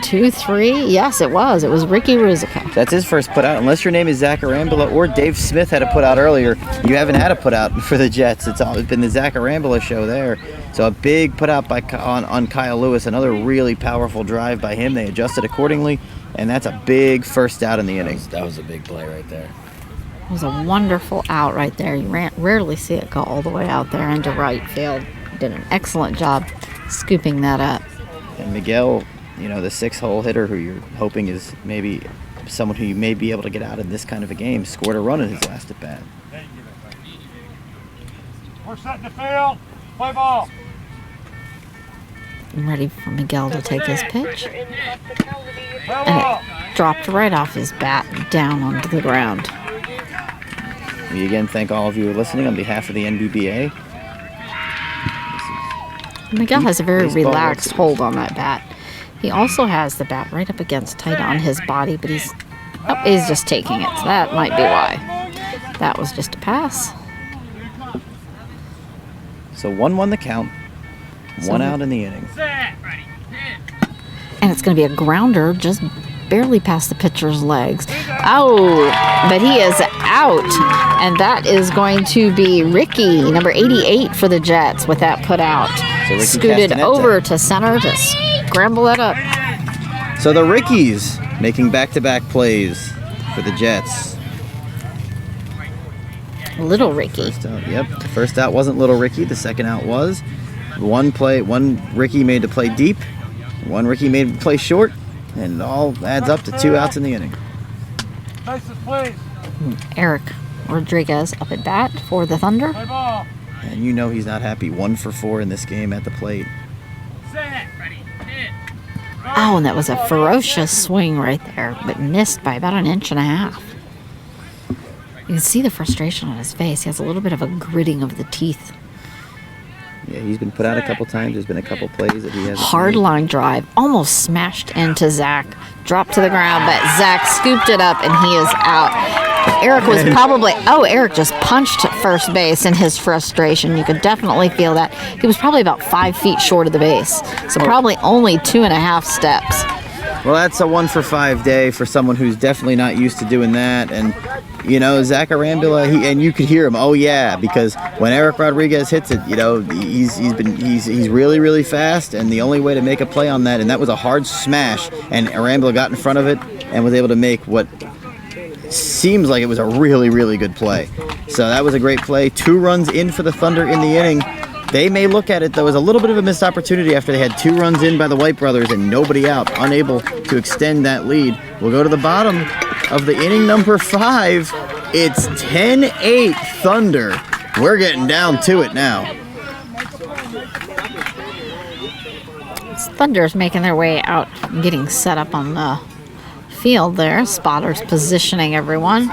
2-3. Yes, it was. It was Ricky Ruzica.
That's his first putout. Unless your name is Zach Arambula or Dave Smith had a putout earlier, you haven't had a putout for the Jets. It's been the Zach Arambula show there. So a big putout on Kyle Lewis. Another really powerful drive by him. They adjusted accordingly, and that's a big first out in the inning.
That was a big play right there.
It was a wonderful out right there. You rarely see it go all the way out there into right field. Did an excellent job scooping that up.
And Miguel, the 6-hole hitter who you're hoping is maybe someone who you may be able to get out in this kind of a game, scored a run in his last at bat.
We're setting the field. Play ball.
I'm ready for Miguel to take his pitch.
Play
And
ball.
it dropped right off his bat down onto the ground.
We again thank all of you who are listening on behalf of the NBBA.
Miguel has a very
Baseball
relaxed
record.
hold on that bat. He also has the bat right up against tight on his body, but he's just taking it. So that might be why. That was just a pass.
So 1-1 the count. 1 out in the inning.
And it's going to be a grounder just barely past the pitcher's legs. Oh, but he is out. And that is going to be Ricky, number 88 for the Jets with that put out.
So Ricky
Scooted
Castaneda.
over to center to scramble it up.
So the Rickies making back-to-back plays for the Jets.
Little Ricky.
First out, yep. The first out wasn't Little Ricky. The second out was. One Ricky made to play deep. One Ricky made to play short. And it all adds up to 2 outs in the inning.
Bases, please.
Eric Rodriguez up at bat for the Thunder.
Play ball.
And he's not happy. 1 for 4 in this game at the plate.
Set. Ready. Hit.
Oh, and that was a ferocious swing right there, but missed by about 1.5 inches. You can see the frustration on his face. He has a little bit of a gritting of the teeth.
Yeah, he's been put out a couple times. There's been a couple plays that he has.
Hard line drive, almost smashed into Zach. Dropped to the ground, but Zach scooped it up, and he is out. Eric was Eric just punched first base in his frustration. You could definitely feel that. He was probably about 5 feet short of the base, so probably only 2.5 steps.
Well, that's a 1 for 5 day for someone who's definitely not used to doing that. And Zach Arambula, and you could hear him. Oh yeah, because when Eric Rodriguez hits it, he's really, really fast, and the only way to make a play on that, and that was a hard smash, and Arambula got in front of it and was able to make what seems like it was a really, really good play. So that was a great play. 2 runs in for the Thunder in the inning. They may look at it, though, as a little bit of a missed opportunity after they had 2 runs in by the White brothers and nobody out, unable to extend that lead. We'll go to the bottom of the inning number 5. It's 10-8 Thunder. We're getting down to it now.
Thunder's making their way out, getting set up on the field there. Spotters positioning everyone.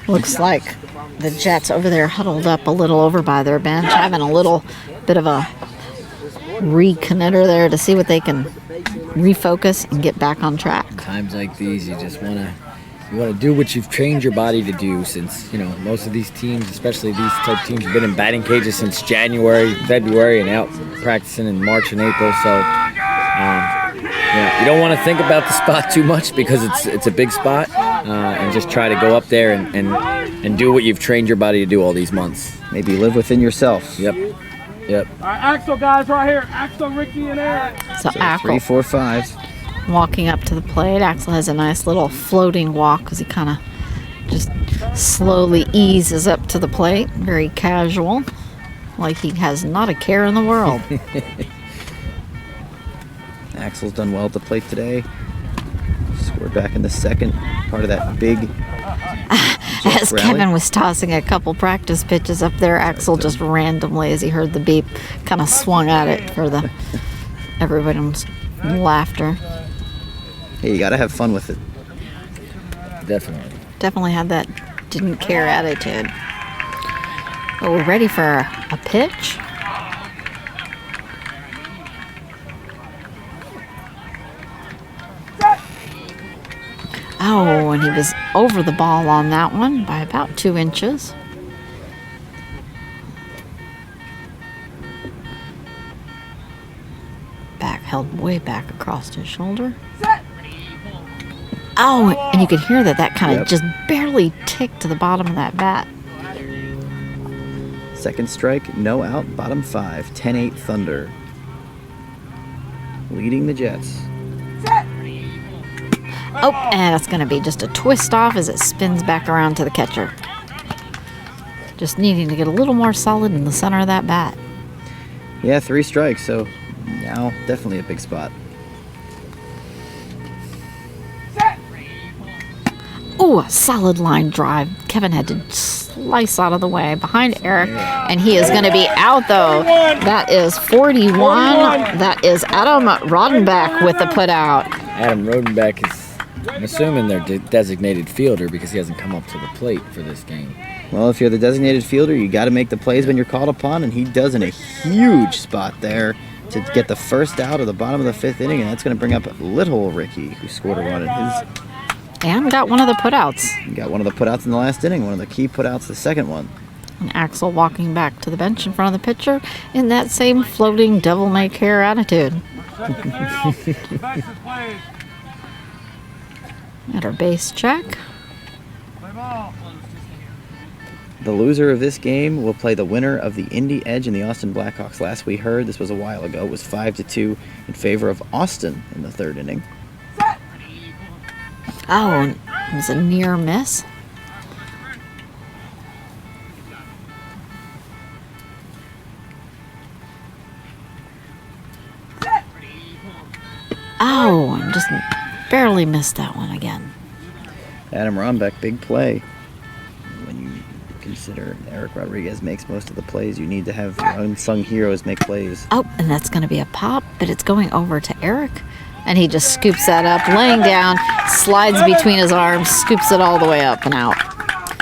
Looks like the Jets over there huddled up a little over by their bench, having a little bit of a reconnoiter there to see what they can refocus and get back on track.
Times like these, you just want to do what you've trained your body to do, since most of these teams, especially these type teams, have been in batting cages since January, February, and out practicing in March and April. So you don't want to think about the spot too much, because it's a big spot, and just try to go up there and and do what you've trained your body to do all these months.
Maybe live within yourself.
Yep. Yep.
All right, Axel guys right here. Axel, Ricky, and Eric.
So
So
Axel
3, 4, 5.
walking up to the plate. Axel has a nice little floating walk because he kind of just slowly eases up to the plate. Very casual. Like he has not a care in the world.
Axel's done well at the plate today. Scored back in the second part of that big
As
rally.
Kevin was tossing a couple practice pitches up there, Axel just randomly, as he heard the beep, kind of swung at it for the everyone's laughter.
Hey, you gotta have fun with it.
Definitely.
Definitely had that didn't care attitude. But we're ready for a pitch. Oh, and he was over the ball on that one by about 2 inches. Back held way back across his shoulder. Oh, and you could hear that kind of
Yep.
just barely ticked to the bottom of that bat.
Second strike, no out, bottom 5. 10-8 Thunder. Leading the Jets.
Oh, and it's going to be just a twist off as it spins back around to the catcher. Just needing to get a little more solid in the center of that bat.
Yeah, 3 strikes, so now definitely a big spot.
Ooh, a solid line drive. Kevin had to slice out of the way behind Eric, and he is going to be out, though. That is 41. That is Adam Rodenbeck with the putout.
Adam Rodenbeck is, I'm assuming they're designated fielder because he hasn't come up to the plate for this game.
Well, if you're the designated fielder, you got to make the plays when you're called upon, and he does in a huge spot there to get the first out of the bottom of the 5th inning, and that's going to bring up little Ricky, who scored a run in his.
And got one of the putouts.
He got one of the putouts in the last inning, one of the key putouts, the second one.
And Axel walking back to the bench in front of the pitcher in that same floating devil-may-care attitude.
Back to play.
At our base check.
Play ball.
The loser of this game will play the winner of the Indy Edge and the Austin Blackhawks. Last we heard, this was a while ago, it was 5-2 in favor of Austin in the 3rd inning.
Oh, and it was a near miss. Oh, and just barely missed that one again.
Adam Rombeck, big play. When you consider Eric Rodriguez makes most of the plays, you need to have your unsung heroes make plays.
Oh, and that's going to be a pop, but it's going over to Eric. And he just scoops that up, laying down, slides between his arms, scoops it all the way up and out.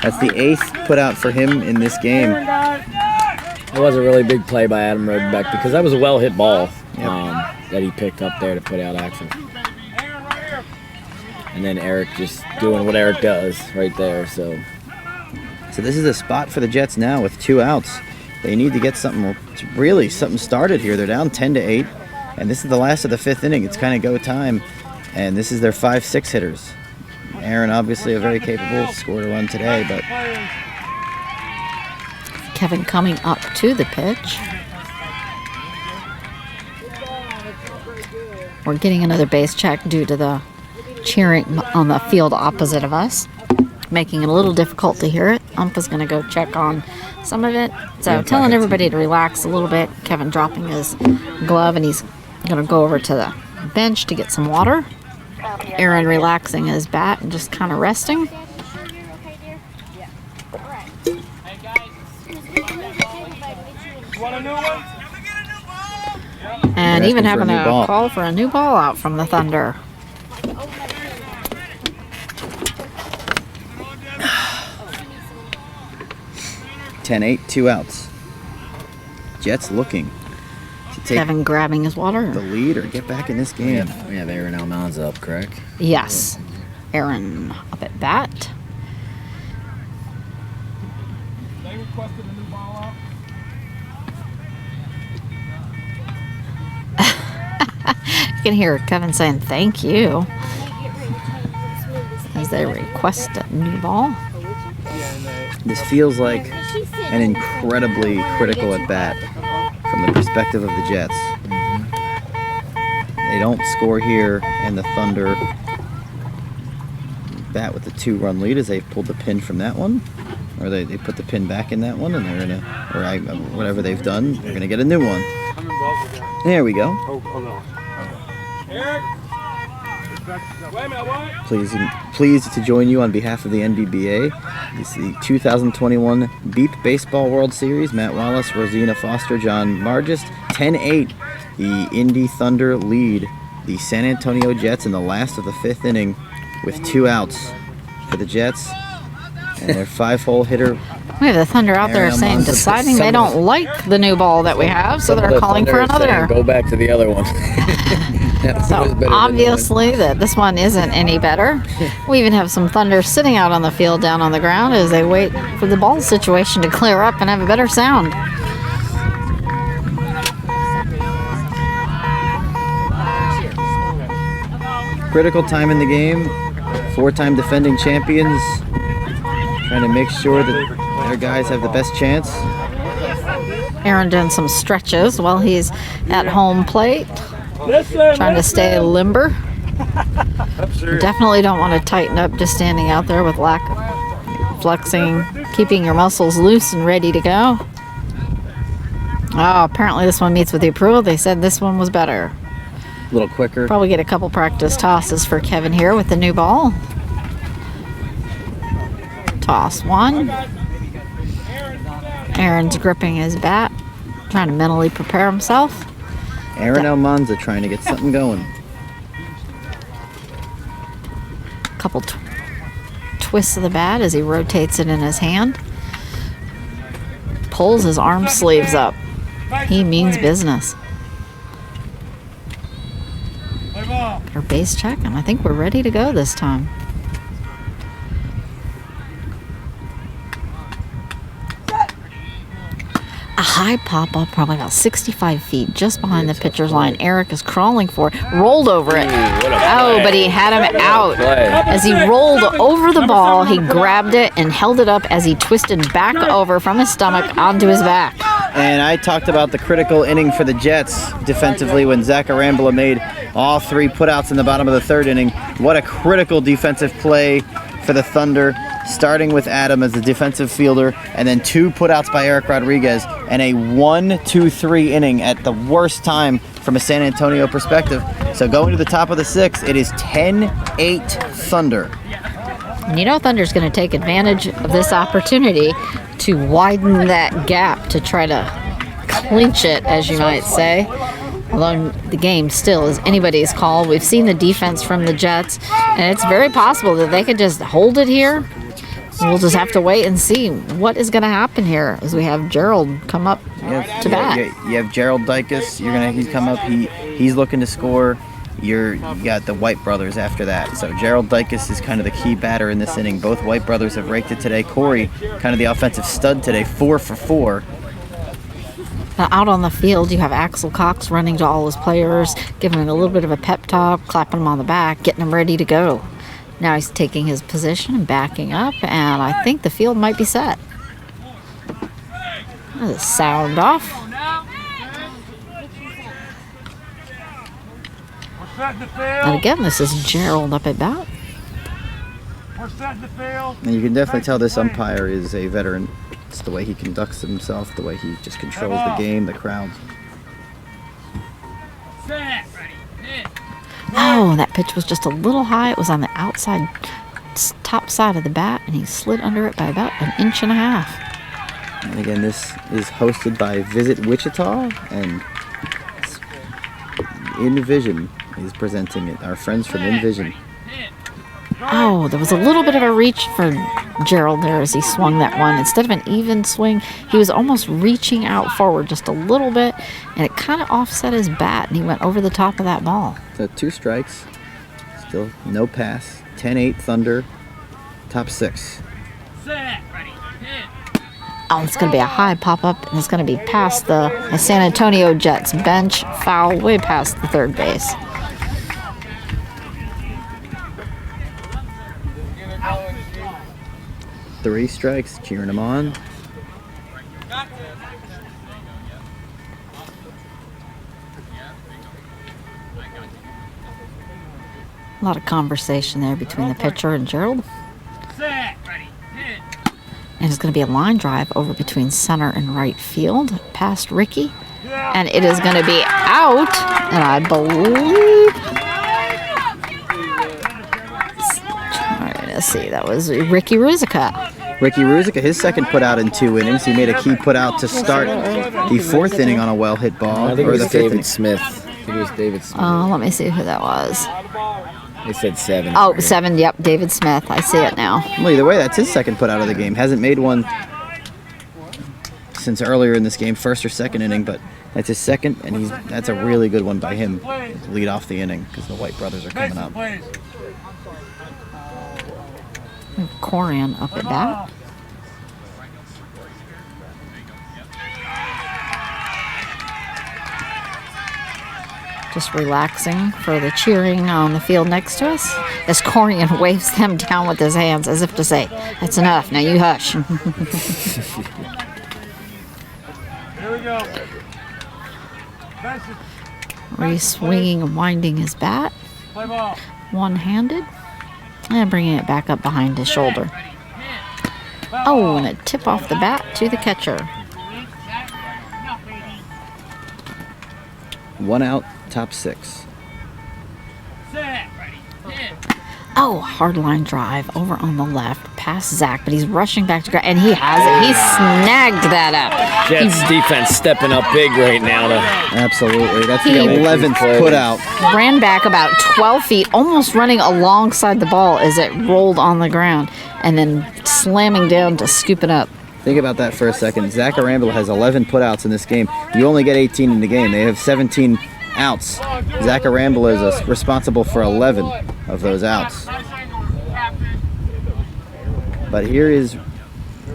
That's the 8th put out for him in this game.
It was a really big play by Adam Rodenbeck because that was a well-hit ball that he picked up there to put out Axel. And then Eric just doing what Eric does right there. So
this is a spot for the Jets now with 2 outs. They need to get something started here. They're down 10-8. And this is the last of the 5th inning. It's kind of go time. And this is their 5-6 hitters. Aaron, obviously, a very capable, scored a run today, but
Kevin coming up to the pitch. We're getting another base check due to the cheering on the field opposite of us, making it a little difficult to hear it. Ump is going to go check on some of it. So telling everybody to relax a little bit. Kevin dropping his glove, and he's going to go over to the bench to get some water. Aaron relaxing his bat and just kind of resting.
Want a new one?
And
They're
even
asking for
having
a new
a
ball.
call for a new ball out from the Thunder.
$10-8, 2 outs. Jets looking to take
Kevin grabbing his water.
the lead or get back in this
we
game.
have Aaron Almanza up, correct?
Yes. Aaron up at bat.
They requested a new ball out.
You can hear Kevin saying thank you as they request a new ball.
Yeah, and
This feels like an incredibly critical at bat from the perspective of the Jets. They don't score here, and the Thunder bat with the 2-run lead as they pulled the pin from that one, or they put the pin back in that one, and they're gonna, whatever they've done, they're gonna get a new one. There we go. Pleased to join you on behalf of the NBBA. This is the 2021 Beep Baseball World Series. Matt Wallace, Rosina Foster, John Margist. 10-8, the Indy Thunder lead the San Antonio Jets in the last of the 5th inning with 2 outs for the Jets. And their 5-hole hitter.
We have the Thunder out there saying, deciding they don't like the new ball that we have, so they're calling for another.
Go back to the other one.
So obviously that this one isn't any better. We even have some Thunder sitting out on the field down on the ground as they wait for the ball situation to clear up and have a better sound.
Critical time in the game. 4-time defending champions trying to make sure that their guys have the best chance.
Aaron doing some stretches while he's at home plate. Trying to stay limber. Definitely don't want to tighten up just standing out there with lack of flexing, keeping your muscles loose and ready to go. Oh, apparently this one meets with the approval. They said this one was better.
A little quicker.
Probably get a couple practice tosses for Kevin here with the new ball. Toss 1. Aaron's gripping his bat, trying to mentally prepare himself.
Aaron Almanza trying to get something going.
Couple twists of the bat as he rotates it in his hand. Pulls his arm sleeves up. He means business. Our base check, and I think we're ready to go this time. A high pop-up, probably about 65 feet, just behind the pitcher's line. Eric is crawling for it, rolled over it. Oh, but he had him out. As he rolled over the ball, he grabbed it and held it up as he twisted back over from his stomach onto his back.
And I talked about the critical inning for the Jets defensively when Zach Arambula made all 3 putouts in the bottom of the 3rd inning. What a critical defensive play for the Thunder, starting with Adam as the defensive fielder, and then 2 putouts by Eric Rodriguez, and a 1-2-3 inning at the worst time from a San Antonio perspective. So going to the top of the 6th, it is 10-8 Thunder.
And you know Thunder's going to take advantage of this opportunity to widen that gap to try to clinch it, as you might say. Although the game still is anybody's call. We've seen the defense from the Jets, and it's very possible that they could just hold it here. We'll just have to wait and see what is going to happen here as we have Gerald come up to bat.
You have Gerald Dicus. He's come up. He's looking to score. You got the White brothers after that. So Gerald Dicus is kind of the key batter in this inning. Both White brothers have raked it today. Corey, kind of the offensive stud today, 4 for 4.
Out on the field, you have Axel Cox running to all his players, giving them a little bit of a pep talk, clapping them on the back, getting them ready to go. Now he's taking his position and backing up, and I think the field might be set. The sound off. And again, this is Gerald up at bat.
And you can definitely tell this umpire is a veteran. It's the way he conducts himself, the way he just controls the game, the crowd.
Oh, that pitch was just a little high. It was on the outside top side of the bat, and he slid under it by about 1.5 inches.
And again, this is hosted by Visit Wichita, and InVision is presenting it. Our friends from InVision.
Oh, there was a little bit of a reach for Gerald there as he swung that one. Instead of an even swing, he was almost reaching out forward just a little bit, and it kind of offset his bat, and he went over the top of that ball.
So 2 strikes, still no pass. 10-8 Thunder, top 6.
Oh, it's going to be a high pop-up, and it's going to be past the San Antonio Jets bench, foul way past the third base.
3 strikes, cheering him on.
A lot of conversation there between the pitcher and Gerald. And it's going to be a line drive over between center and right field past Ricky. And it is going to be out. And I believe... Let's see, that was Ricky Ruzica.
Ricky Ruzica, his second put out in 2 innings. He made a key put out to start the 4th inning on a well hit ball.
I think it was
the 5th
David
inning.
Smith. I think it was David Smith.
Let me see who that was.
They said 7.
Oh, 7, yep, David Smith. I see it now.
Well, either way, that's his second put out of the game. Hasn't made one since earlier in this game, 1st or 2nd inning, but that's his second, and that's a really good one by him to lead off the inning because the White brothers are coming up.
Corian up at bat. Just relaxing for the cheering on the field next to us as Corian waves them down with his hands as if to say, that's enough, now you hush.
Here we go.
Reese swinging and winding his bat,
Play ball.
one-handed, and bringing it back up behind his shoulder. Oh, and a tip off the bat to the catcher.
1 out, top 6.
Oh, hard line drive over on the left past Zach, but he's rushing back to ground, and he has it. He snagged that up.
Jets defense stepping up big right now.
Absolutely. That's the
He
11th put out.
Ran back about 12 feet, almost running alongside the ball as it rolled on the ground, and then slamming down to scoop it up.
Think about that for a second. Zach Arambula has 11 putouts in this game. You only get 18 in the game. They have 17 outs. Zach Arambula is responsible for 11 of those outs. But here is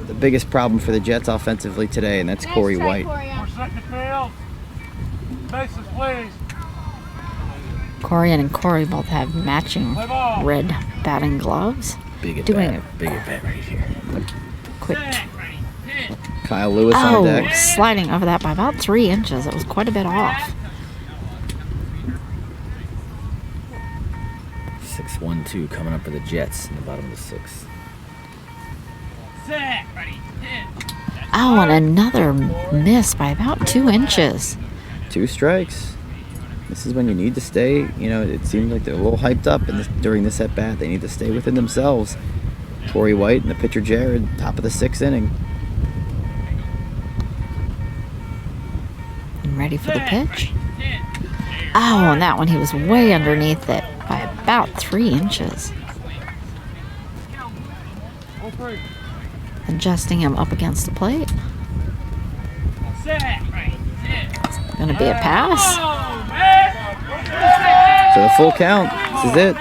the biggest problem for the Jets offensively today, and that's Corey White.
4 second field. Bases, please.
Corian and Corey both have matching red batting gloves.
Big at
Doing
bat. Big at bat right here.
Quick.
Kyle Lewis on
Oh,
deck.
sliding over that by about 3 inches. It was quite a bit off.
6-1-2 coming up for the Jets in the bottom of the 6th.
Oh, and another miss by about 2 inches.
2 strikes. This is when you need to stay. You know, it seemed like they're a little hyped up during this at bat. They need to stay within themselves. Corey White and the pitcher Jared, top of the 6th inning.
And ready for the pitch. Oh, and that one he was way underneath it by about 3 inches. Adjusting him up against the plate. Going to be a pass.
So the full count. This is it.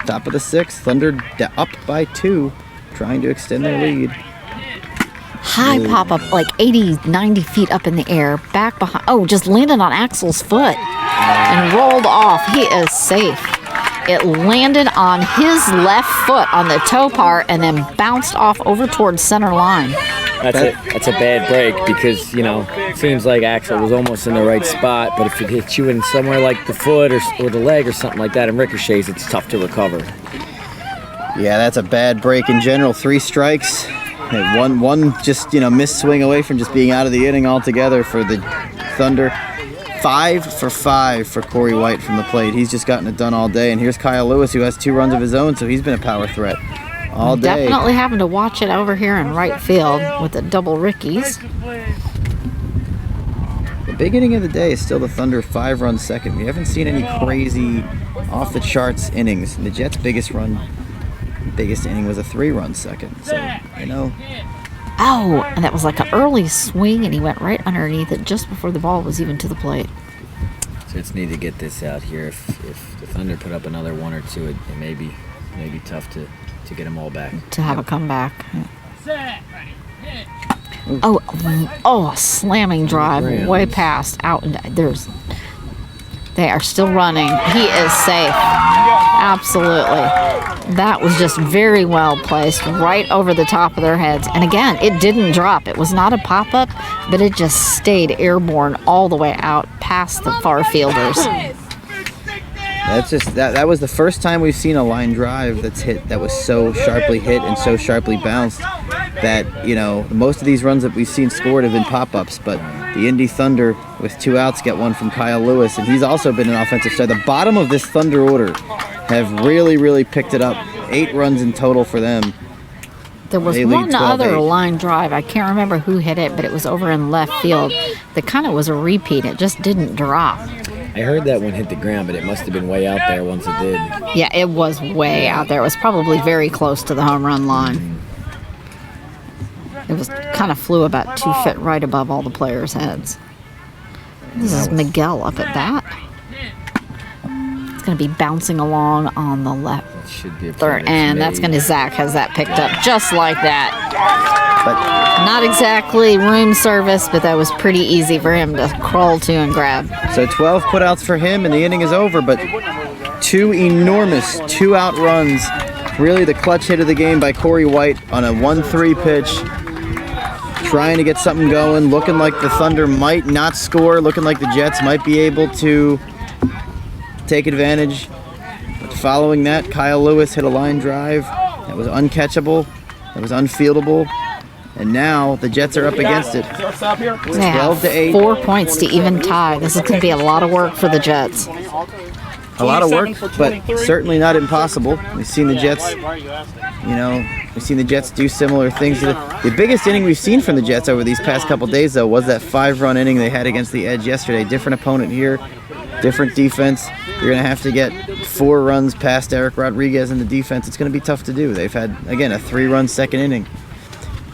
Top of the 6th. Thunder up by 2, trying to extend their lead.
High pop up like 80, 90 feet up in the air. Back behind. Oh, just landed on Axel's foot and rolled off. He is safe. It landed on his left foot on the toe part and then bounced off over towards center line.
That's a bad break because, you know, it seems like Axel was almost in the right spot, but if it hits you in somewhere like the foot or the leg or something like that and ricochets, it's tough to recover.
Yeah, that's a bad break in general. 3 strikes. And one just, missed swing away from just being out of the inning altogether for the Thunder. 5 for 5 for Corey White from the plate. He's just gotten it done all day. And here's Kyle Lewis, who has 2 runs of his own, so he's been a power threat all day.
Definitely having to watch it over here in right field with the double Rickies.
The big inning of the day is still the Thunder 5-run second. We haven't seen any crazy off-the-charts innings. And the Jets' biggest inning was a 3-run second. So,
Oh, and that was like an early swing, and he went right underneath it just before the ball was even to the plate.
Jets need to get this out here. If the Thunder put up another 1 or 2, it may be tough to get them all back.
To have a comeback. Oh, slamming drive way past out. And They are still running. He is safe. Absolutely. That was just very well placed right over the top of their heads. And again, it didn't drop. It was not a pop-up, but it just stayed airborne all the way out past the far fielders.
That's just that was the first time we've seen a line drive that's hit that was so sharply hit and so sharply bounced that, you know, most of these runs that we've seen scored have been pop-ups, but the Indy Thunder with 2 outs get one from Kyle Lewis, and he's also been an offensive star. The bottom of this Thunder order have really picked it up. 8 runs in total for them.
There was
They lead
one other
12-8.
line drive. I can't remember who hit it, but it was over in left field. That kind of was a repeat. It just didn't drop.
I heard that one hit the ground, but it must have been way out there once it did.
Yeah, it was way out there. It was probably very close to the home run line. It was kind of flew about 2 feet right above all the players' heads. This is Miguel up at bat. It's going to be bouncing along on the left
It should be a
third,
play
and that's going to Zach has that picked up just like that.
But
Not exactly room service, but that was pretty easy for him to crawl to and grab.
so 12 putouts for him, and the inning is over. But 2 enormous 2-out runs. Really the clutch hit of the game by Corey White on a 1-3 pitch. Trying to get something going, looking like the Thunder might not score, looking like the Jets might be able to take advantage. But following that, Kyle Lewis hit a line drive that was uncatchable, that was unfieldable, and now the Jets are up against it.
They have
12-8.
4 points to even tie. This is going to be a lot of work for the Jets.
A lot of work, but certainly not impossible. We've seen the Jets, we've seen the Jets do similar things. The biggest inning we've seen from the Jets over these past couple days, though, was that 5-run inning they had against the Edge yesterday. Different opponent here, different defense. You're going to have to get 4 runs past Eric Rodriguez in the defense. It's going to be tough to do. They've had, again, a 3-run second inning.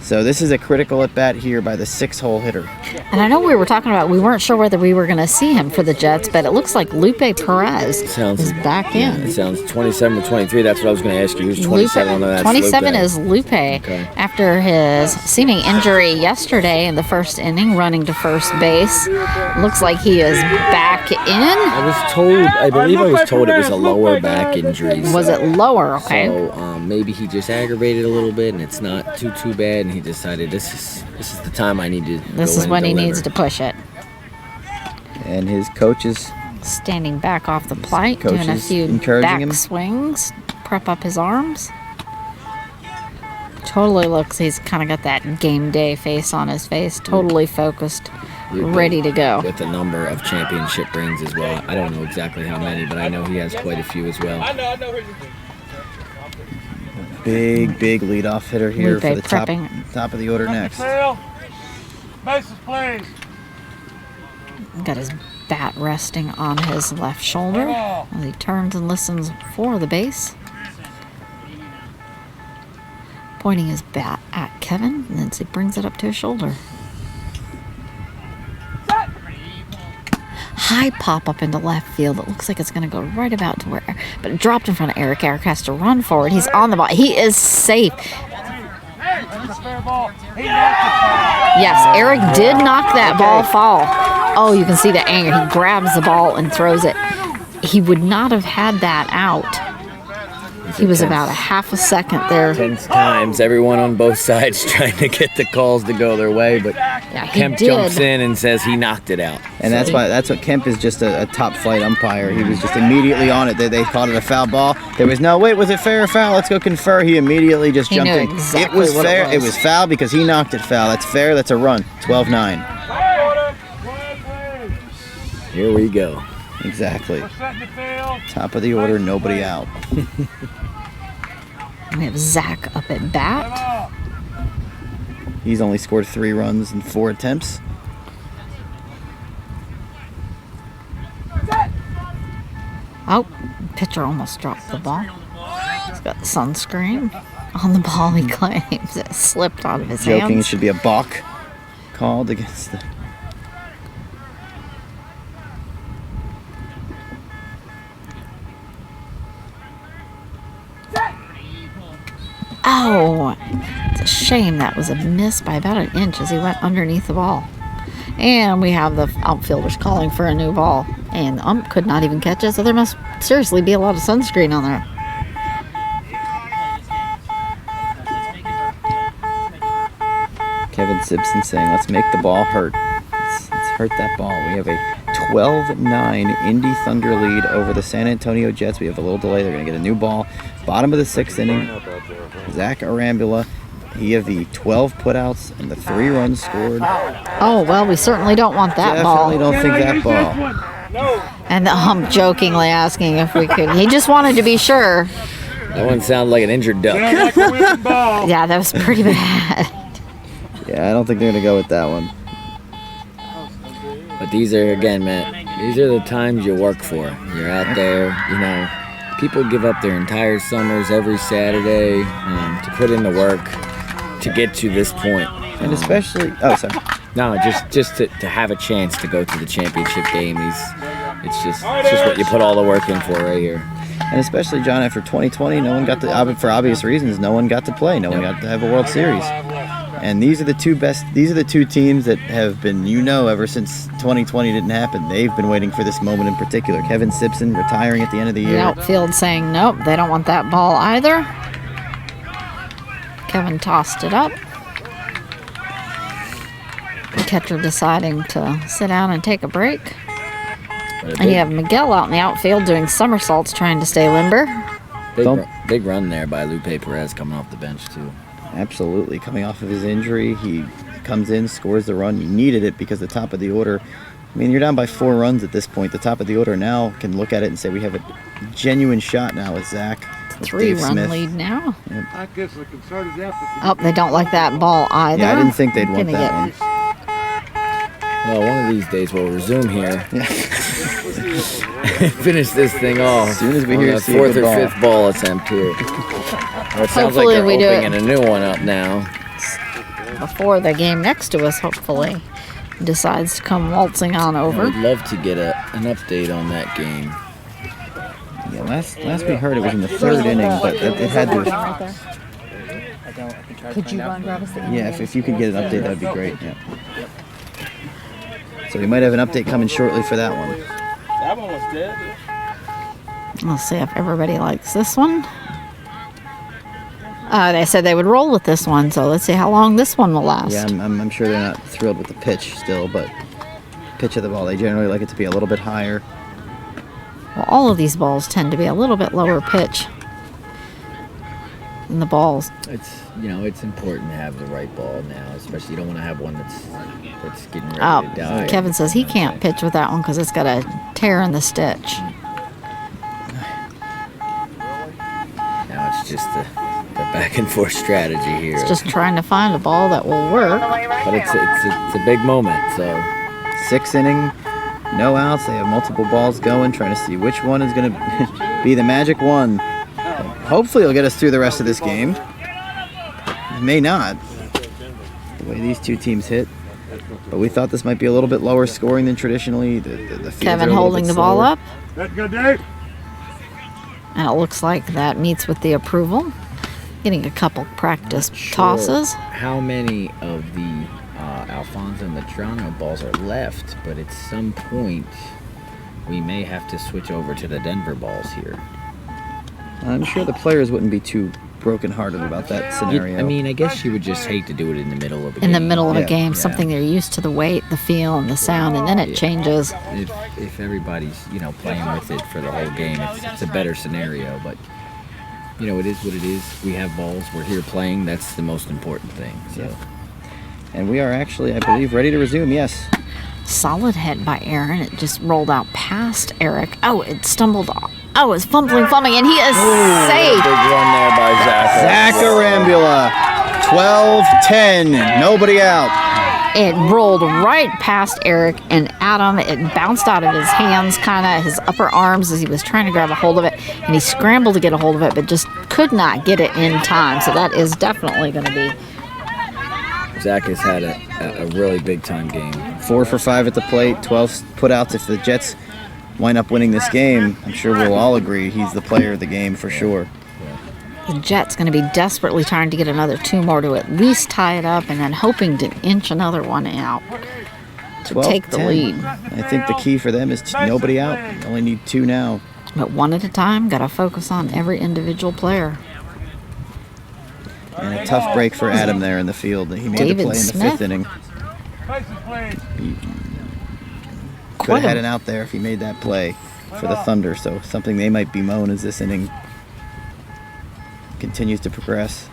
So this is a critical at-bat here by the 6-hole hitter.
And I know we were talking about, we weren't sure whether we were going to see him for the Jets, but it looks like Lupe Perez is back in.
It sounds 27 or 23. That's what I was going to ask you. Who's 27 on that?
27 is Lupe.
Okay.
After his seeming injury yesterday in the first inning, running to first base. Looks like he is back in.
I believe I was told it was a lower back injury.
Was it lower? Okay.
So maybe he just aggravated a little bit, and it's not too bad. And he decided this is the time I need to.
This is when he needs to push it.
And his coach is
Standing back off the plate,
Coach
doing a
is
few
encouraging
back
him.
swings, prep up his arms. Totally looks, he's kind of got that game day face on his face, totally focused, ready to go.
With a number of championship rings as well. I don't know exactly how many, but I know he has quite a few as well.
big leadoff hitter here
Lupe
for the
prepping.
top of the order next.
Bases, please.
Got his bat resting on his left shoulder as he turns and listens for the base. Pointing his bat at Kevin, and then he brings it up to his shoulder. High pop up into left field. It looks like it's going to go right about to where, but it dropped in front of Eric. Eric has to run forward. He's on the ball. He is safe. Yes, Eric did knock that ball fall. Oh, you can see the anger. He grabs the ball and throws it. He would not have had that out. He was about a half a second there.
Tense times, everyone on both sides trying to get the calls to go their way, but
he
Kemp
did.
jumps in and says he knocked it out.
And that's what Kemp is, just a top flight umpire. He was just immediately on it. They called it a foul ball. There was no, wait, was it fair or foul? Let's go confer. He immediately just
He
jumped
knew
in.
exactly
it was
what it
fair.
was.
It was foul because he knocked it foul. That's fair. That's a run. 12-9.
Here we go.
Exactly. Top of the order, nobody out.
We have Zach up at bat.
He's only scored 3 runs in 4 attempts.
Oh, pitcher almost dropped the ball. He's got sunscreen on the ball, he claims. It slipped out of his
Joking, it
hands.
should be a balk called against the...
Oh, it's a shame that was a miss by about an inch as he went underneath the ball. And we have the outfielders calling for a new ball. And the ump could not even catch it, so there must seriously be a lot of sunscreen on there.
Kevin Simpson saying, let's make the ball hurt. Let's hurt that ball. We have a 12-9 Indy Thunder lead over the San Antonio Jets. We have a little delay. They're going to get a new ball. Bottom of the 6th inning. Zach Arambula. He had the 12 putouts and the 3 runs scored.
Oh, well, we certainly don't want that ball.
Definitely don't think that ball.
And the ump jokingly asking if we could. He just wanted to be sure.
That one sounded like an injured duck.
Yeah, that was pretty bad.
Yeah, I don't think they're going to go with that one.
But these are, again, man, these are the times you work for. You're out there, you know, people give up their entire summers every Saturday to put in the work to get to this point.
And especially, oh, sorry.
No, just to have a chance to go to the championship game. It's just what you put all the work in for right here.
And especially, John, after 2020, no one got to, for obvious reasons, no one got to play. No one got to have a World Series. And these are the two teams that have been, ever since 2020 didn't happen. They've been waiting for this moment in particular. Kevin Simpson retiring at the end of the year.
The outfield saying nope, they don't want that ball either. Kevin tossed it up. The catcher deciding to sit down and take a break. And you have Miguel out in the outfield doing somersaults trying to stay limber.
Big run there by Lupe Perez coming off the bench, too.
Absolutely. Coming off of his injury, he comes in, scores the run. He needed it because the top of the order, I mean, you're down by 4 runs at this point. The top of the order now can look at it and say we have a genuine shot now with Zach. With
3-run lead now.
Yep.
I guess the concern is that.
Oh, they don't like that ball either.
Yeah, I didn't think they'd want that one.
Well, one of these days we'll resume here. Finish this thing off.
As soon as we hear
the 4th or 5th ball attempt here. Well, it sounds like they're opening a new one up now.
Before the game next to us, hopefully, decides to come waltzing on over.
I'd love to get an update on that game.
Yeah, last we heard it was in the 3rd inning, but it had to.
Could you run, grab us?
Yeah, if you could get an update, that'd be great. Yeah. So we might have an update coming shortly for that one.
That one was dead.
Let's see if everybody likes this one. They said they would roll with this one, so let's see how long this one will last.
Yeah, I'm sure they're not thrilled with the pitch still, but pitch of the ball, they generally like it to be a little bit higher.
Well, all of these balls tend to be a little bit lower pitch than the balls.
It's important to have the right ball now, especially you don't want to have one that's getting ready to die.
Kevin says he can't pitch with that one because it's got a tear in the stitch.
Now it's just the back and forth strategy here.
It's just trying to find a ball that will work.
But it's a big moment. So
6th inning, no outs. They have multiple balls going, trying to see which one is going to be the magic one. Hopefully, it'll get us through the rest of this game. It may not, the way these two teams hit. But we thought this might be a little bit lower scoring than traditionally. The
Kevin holding the ball up.
That's good, Dave.
And it looks like that meets with the approval. Getting a couple practice tosses.
How many of the Alfonso Matrano balls are left? But at some point, we may have to switch over to the Denver balls here.
I'm sure the players wouldn't be too brokenhearted about that scenario.
I guess you would just hate to do it in the middle of a game.
In the middle of a game, something they're used to, the weight, the feel, and the sound, and then it changes.
If everybody's, playing with it for the whole game, it's a better scenario. But, it is what it is. We have balls. We're here playing. That's the most important thing. So,
And we are actually, I believe, ready to resume, yes.
Solid hit by Aaron. It just rolled out past Eric. Oh, it stumbled off. Oh, it's fumbling, and he is safe.
Big run there by Zach.
Zach Arambula, 12-10, nobody out.
It rolled right past Eric and Adam. It bounced out of his hands, kind of his upper arms as he was trying to grab a hold of it. And he scrambled to get a hold of it, but just could not get it in time. So that is definitely going to be.
Zach has had a really big-time game.
4 for 5 at the plate, 12 putouts. If the Jets wind up winning this game, I'm sure we'll all agree he's the player of the game for sure.
The Jets going to be desperately trying to get another 2 more to at least tie it up and then hoping to inch another one out. to take the
12-10.
lead.
I think the key for them is nobody out. Only need 2 now.
But one at a time, got to focus on every individual player.
And a tough break for Adam there in the field. He made
David
the play in the
Smith.
5th inning.
Bases, please.
Could
Quite
have had
a-
an out there if he made that play for the Thunder. So something they might bemoan as this inning continues to progress.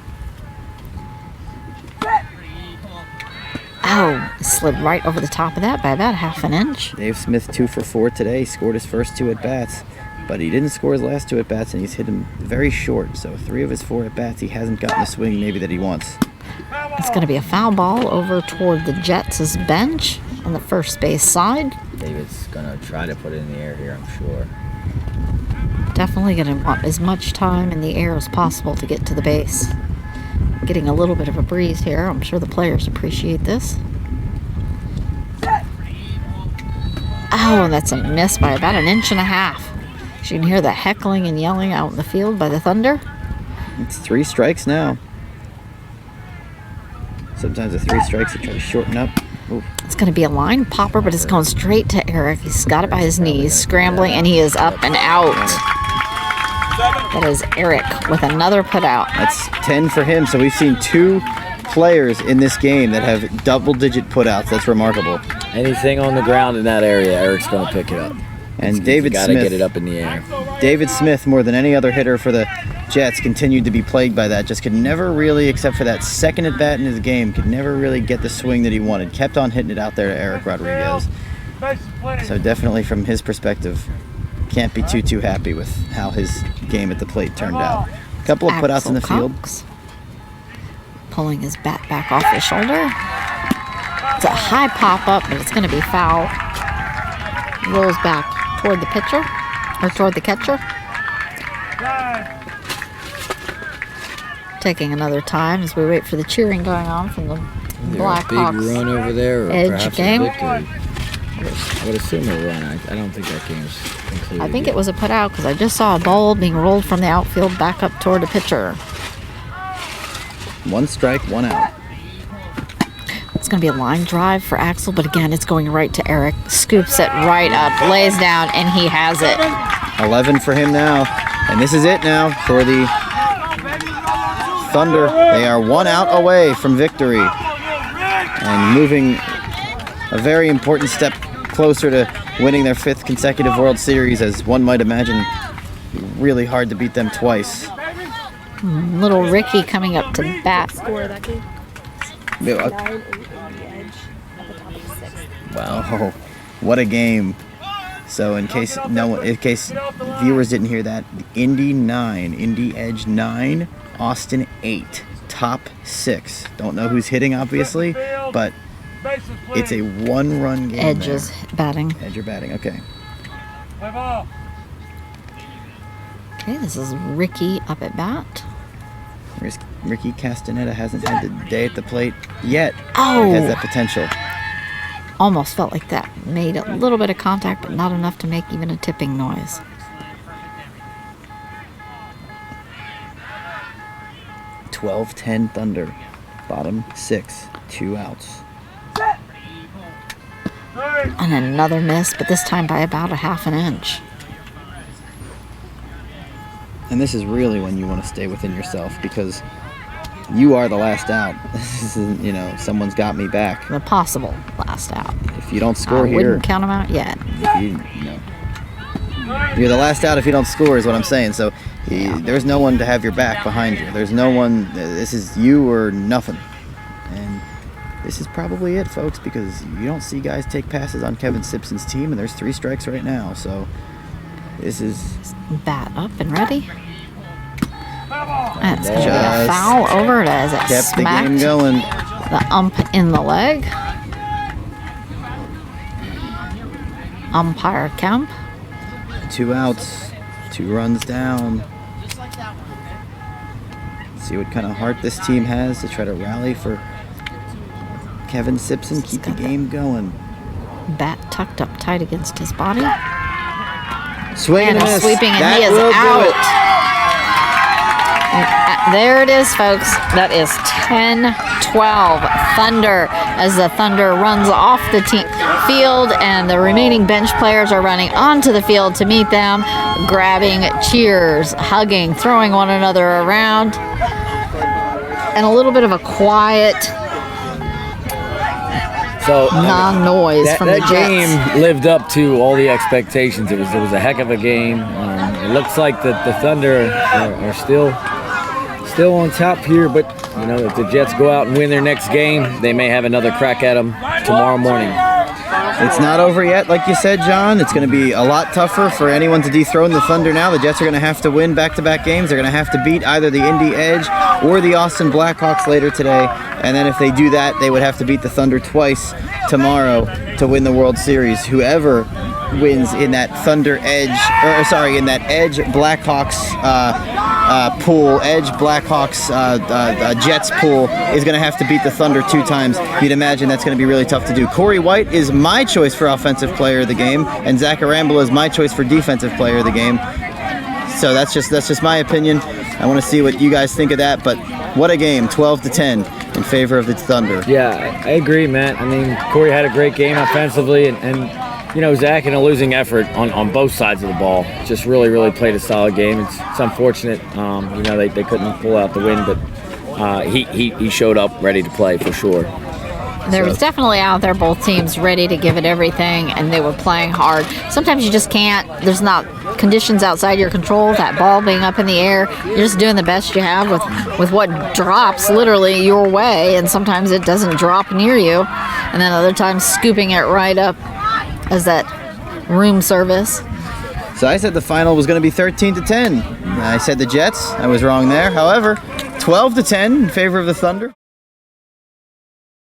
Oh, slid right over the top of that by about half an inch.
Dave Smith 2 for 4 today. Scored his first 2 at bats, but he didn't score his last 2 at bats, and he's hit him very short. So 3 of his 4 at bats, he hasn't gotten the swing maybe that he wants.
It's going to be a foul ball over toward the Jets' bench on the first base side.
David's gonna try to put it in the air here, I'm sure.
Definitely going to want as much time in the air as possible to get to the base. Getting a little bit of a breeze here. I'm sure the players appreciate this. Oh, that's a miss by about 1.5 inches. You can hear the heckling and yelling out in the field by the Thunder.
It's 3 strikes now. Sometimes the 3 strikes they try to shorten up. Ooh.
It's going to be a line popper, but it's going straight to Eric. He's got it by his knees, scrambling, and he is up and out. That is Eric with another put out.
That's 10 for him. So we've seen 2 players in this game that have double-digit putouts. That's remarkable.
Anything on the ground in that area, Eric's gonna pick it up.
And David
Gotta
Smith,
get it up in the air.
David Smith, more than any other hitter for the Jets, continued to be plagued by that. Just could never really, except for that second at bat in his game, could never really get the swing that he wanted. Kept on hitting it out there to Eric Rodriguez.
Bases, please.
So definitely from his perspective, can't be too happy with how his game at the plate turned out. A couple of putouts in the
Axel
field.
Cox pulling his bat back off his shoulder. It's a high pop up, but it's going to be foul. Rolls back toward the pitcher, or toward the catcher. Taking another time as we wait for the cheering going on from the Blackhawks.
Big run over there, or
Edge
perhaps
game.
a victory. I would assume a run. I don't think that game's concluded.
I think
yet.
it was a put out because I just saw a ball being rolled from the outfield back up toward the pitcher.
1 strike, 1 out.
It's going to be a line drive for Axel, but again, it's going right to Eric. Scoops it right up, lays down, and he has it.
11 for him now. And this is it now for the Thunder. They are 1 out away from victory. And moving a very important step closer to winning their 5th consecutive World Series, as one might imagine. Really hard to beat them twice.
Little Ricky coming up to bat.
Wow, oh, what a game. So in case viewers didn't hear that, Indy 9, Indy Edge 9, Austin 8, top 6. Don't know who's hitting, obviously, but
Bases,
it's a
please.
1-run game.
Edges batting.
Edge are batting, okay.
Play ball.
Okay, this is Ricky up at bat.
Ricky Castaneda hasn't had the day at the plate yet.
Oh.
Has that potential.
Almost felt like that. Made a little bit of contact, but not enough to make even a tipping noise.
$12-10 Thunder. Bottom 6. 2 outs.
And another miss, but this time by about 1/2 inch.
And this is really when you want to stay within yourself, because you are the last out. This is, someone's got me back.
The possible last out.
If you don't
I
score here,
wouldn't count him out yet.
you're the last out if you don't score, is what I'm saying. So there's no one to have your back behind you. There's no one. This is you or nothing. And this is probably it, folks, because you don't see guys take passes on Kevin Simpson's team, and there's 3 strikes right now. So this is
Bat up and ready. And it's going to be a
Just
foul over it as it
kept the game
smacked
going.
the ump in the leg. Umpire Kemp.
2 outs, 2 runs down. See what kind of heart this team has to try to rally for Kevin Simpson. Keep the game going.
Bat tucked up tight against his body.
Swing and
And
a
a
miss.
sweeping, and
That
he is
will do
out.
it.
There it is, folks. That is 10-12 Thunder. as the Thunder runs off the field and the remaining bench players are running onto the field to meet them, grabbing cheers, hugging, throwing one another around, and a little bit of a quiet non-noise from the Jets.
That game lived up to all the expectations. It was a heck of a game. It looks like the Thunder are still on top here, but you know, if the Jets go out and win their next game, they may have another crack at them tomorrow morning.
It's not over yet, like you said, John. It's going to be a lot tougher for anyone to dethrone the Thunder now. The Jets are going to have to win back-to-back games. They're going to have to beat either the Indy Edge or the Austin Blackhawks later today. And then if they do that, they would have to beat the Thunder twice tomorrow to win the World Series. Whoever wins in that Thunder Edge, in that Edge Blackhawks pool, Edge Blackhawks Jets pool, is going to have to beat the Thunder 2 times. You'd imagine that's going to be really tough to do. Corey White is my choice for offensive player of the game, and Zach Arambula is my choice for defensive player of the game. So that's just my opinion. I want to see what you guys think of that, but what a game, 12-10 in favor of the Thunder.
Yeah, I agree, Matt. I mean, Corey had a great game offensively, and you know, Zach in a losing effort on both sides of the ball. Just really played a solid game. It's unfortunate, you know, they couldn't pull out the win, but he showed up ready to play for sure.
There was definitely out there, both teams ready to give it everything, and they were playing hard. Sometimes you just can't. There's not conditions outside your control. That ball being up in the air, you're just doing the best you have with what drops literally your way, and sometimes it doesn't drop near you, and then other times scooping it right up as that room service.
So I said the final was going to be 13-10. I said the Jets. I was wrong there. However, 12-10 in favor of the Thunder.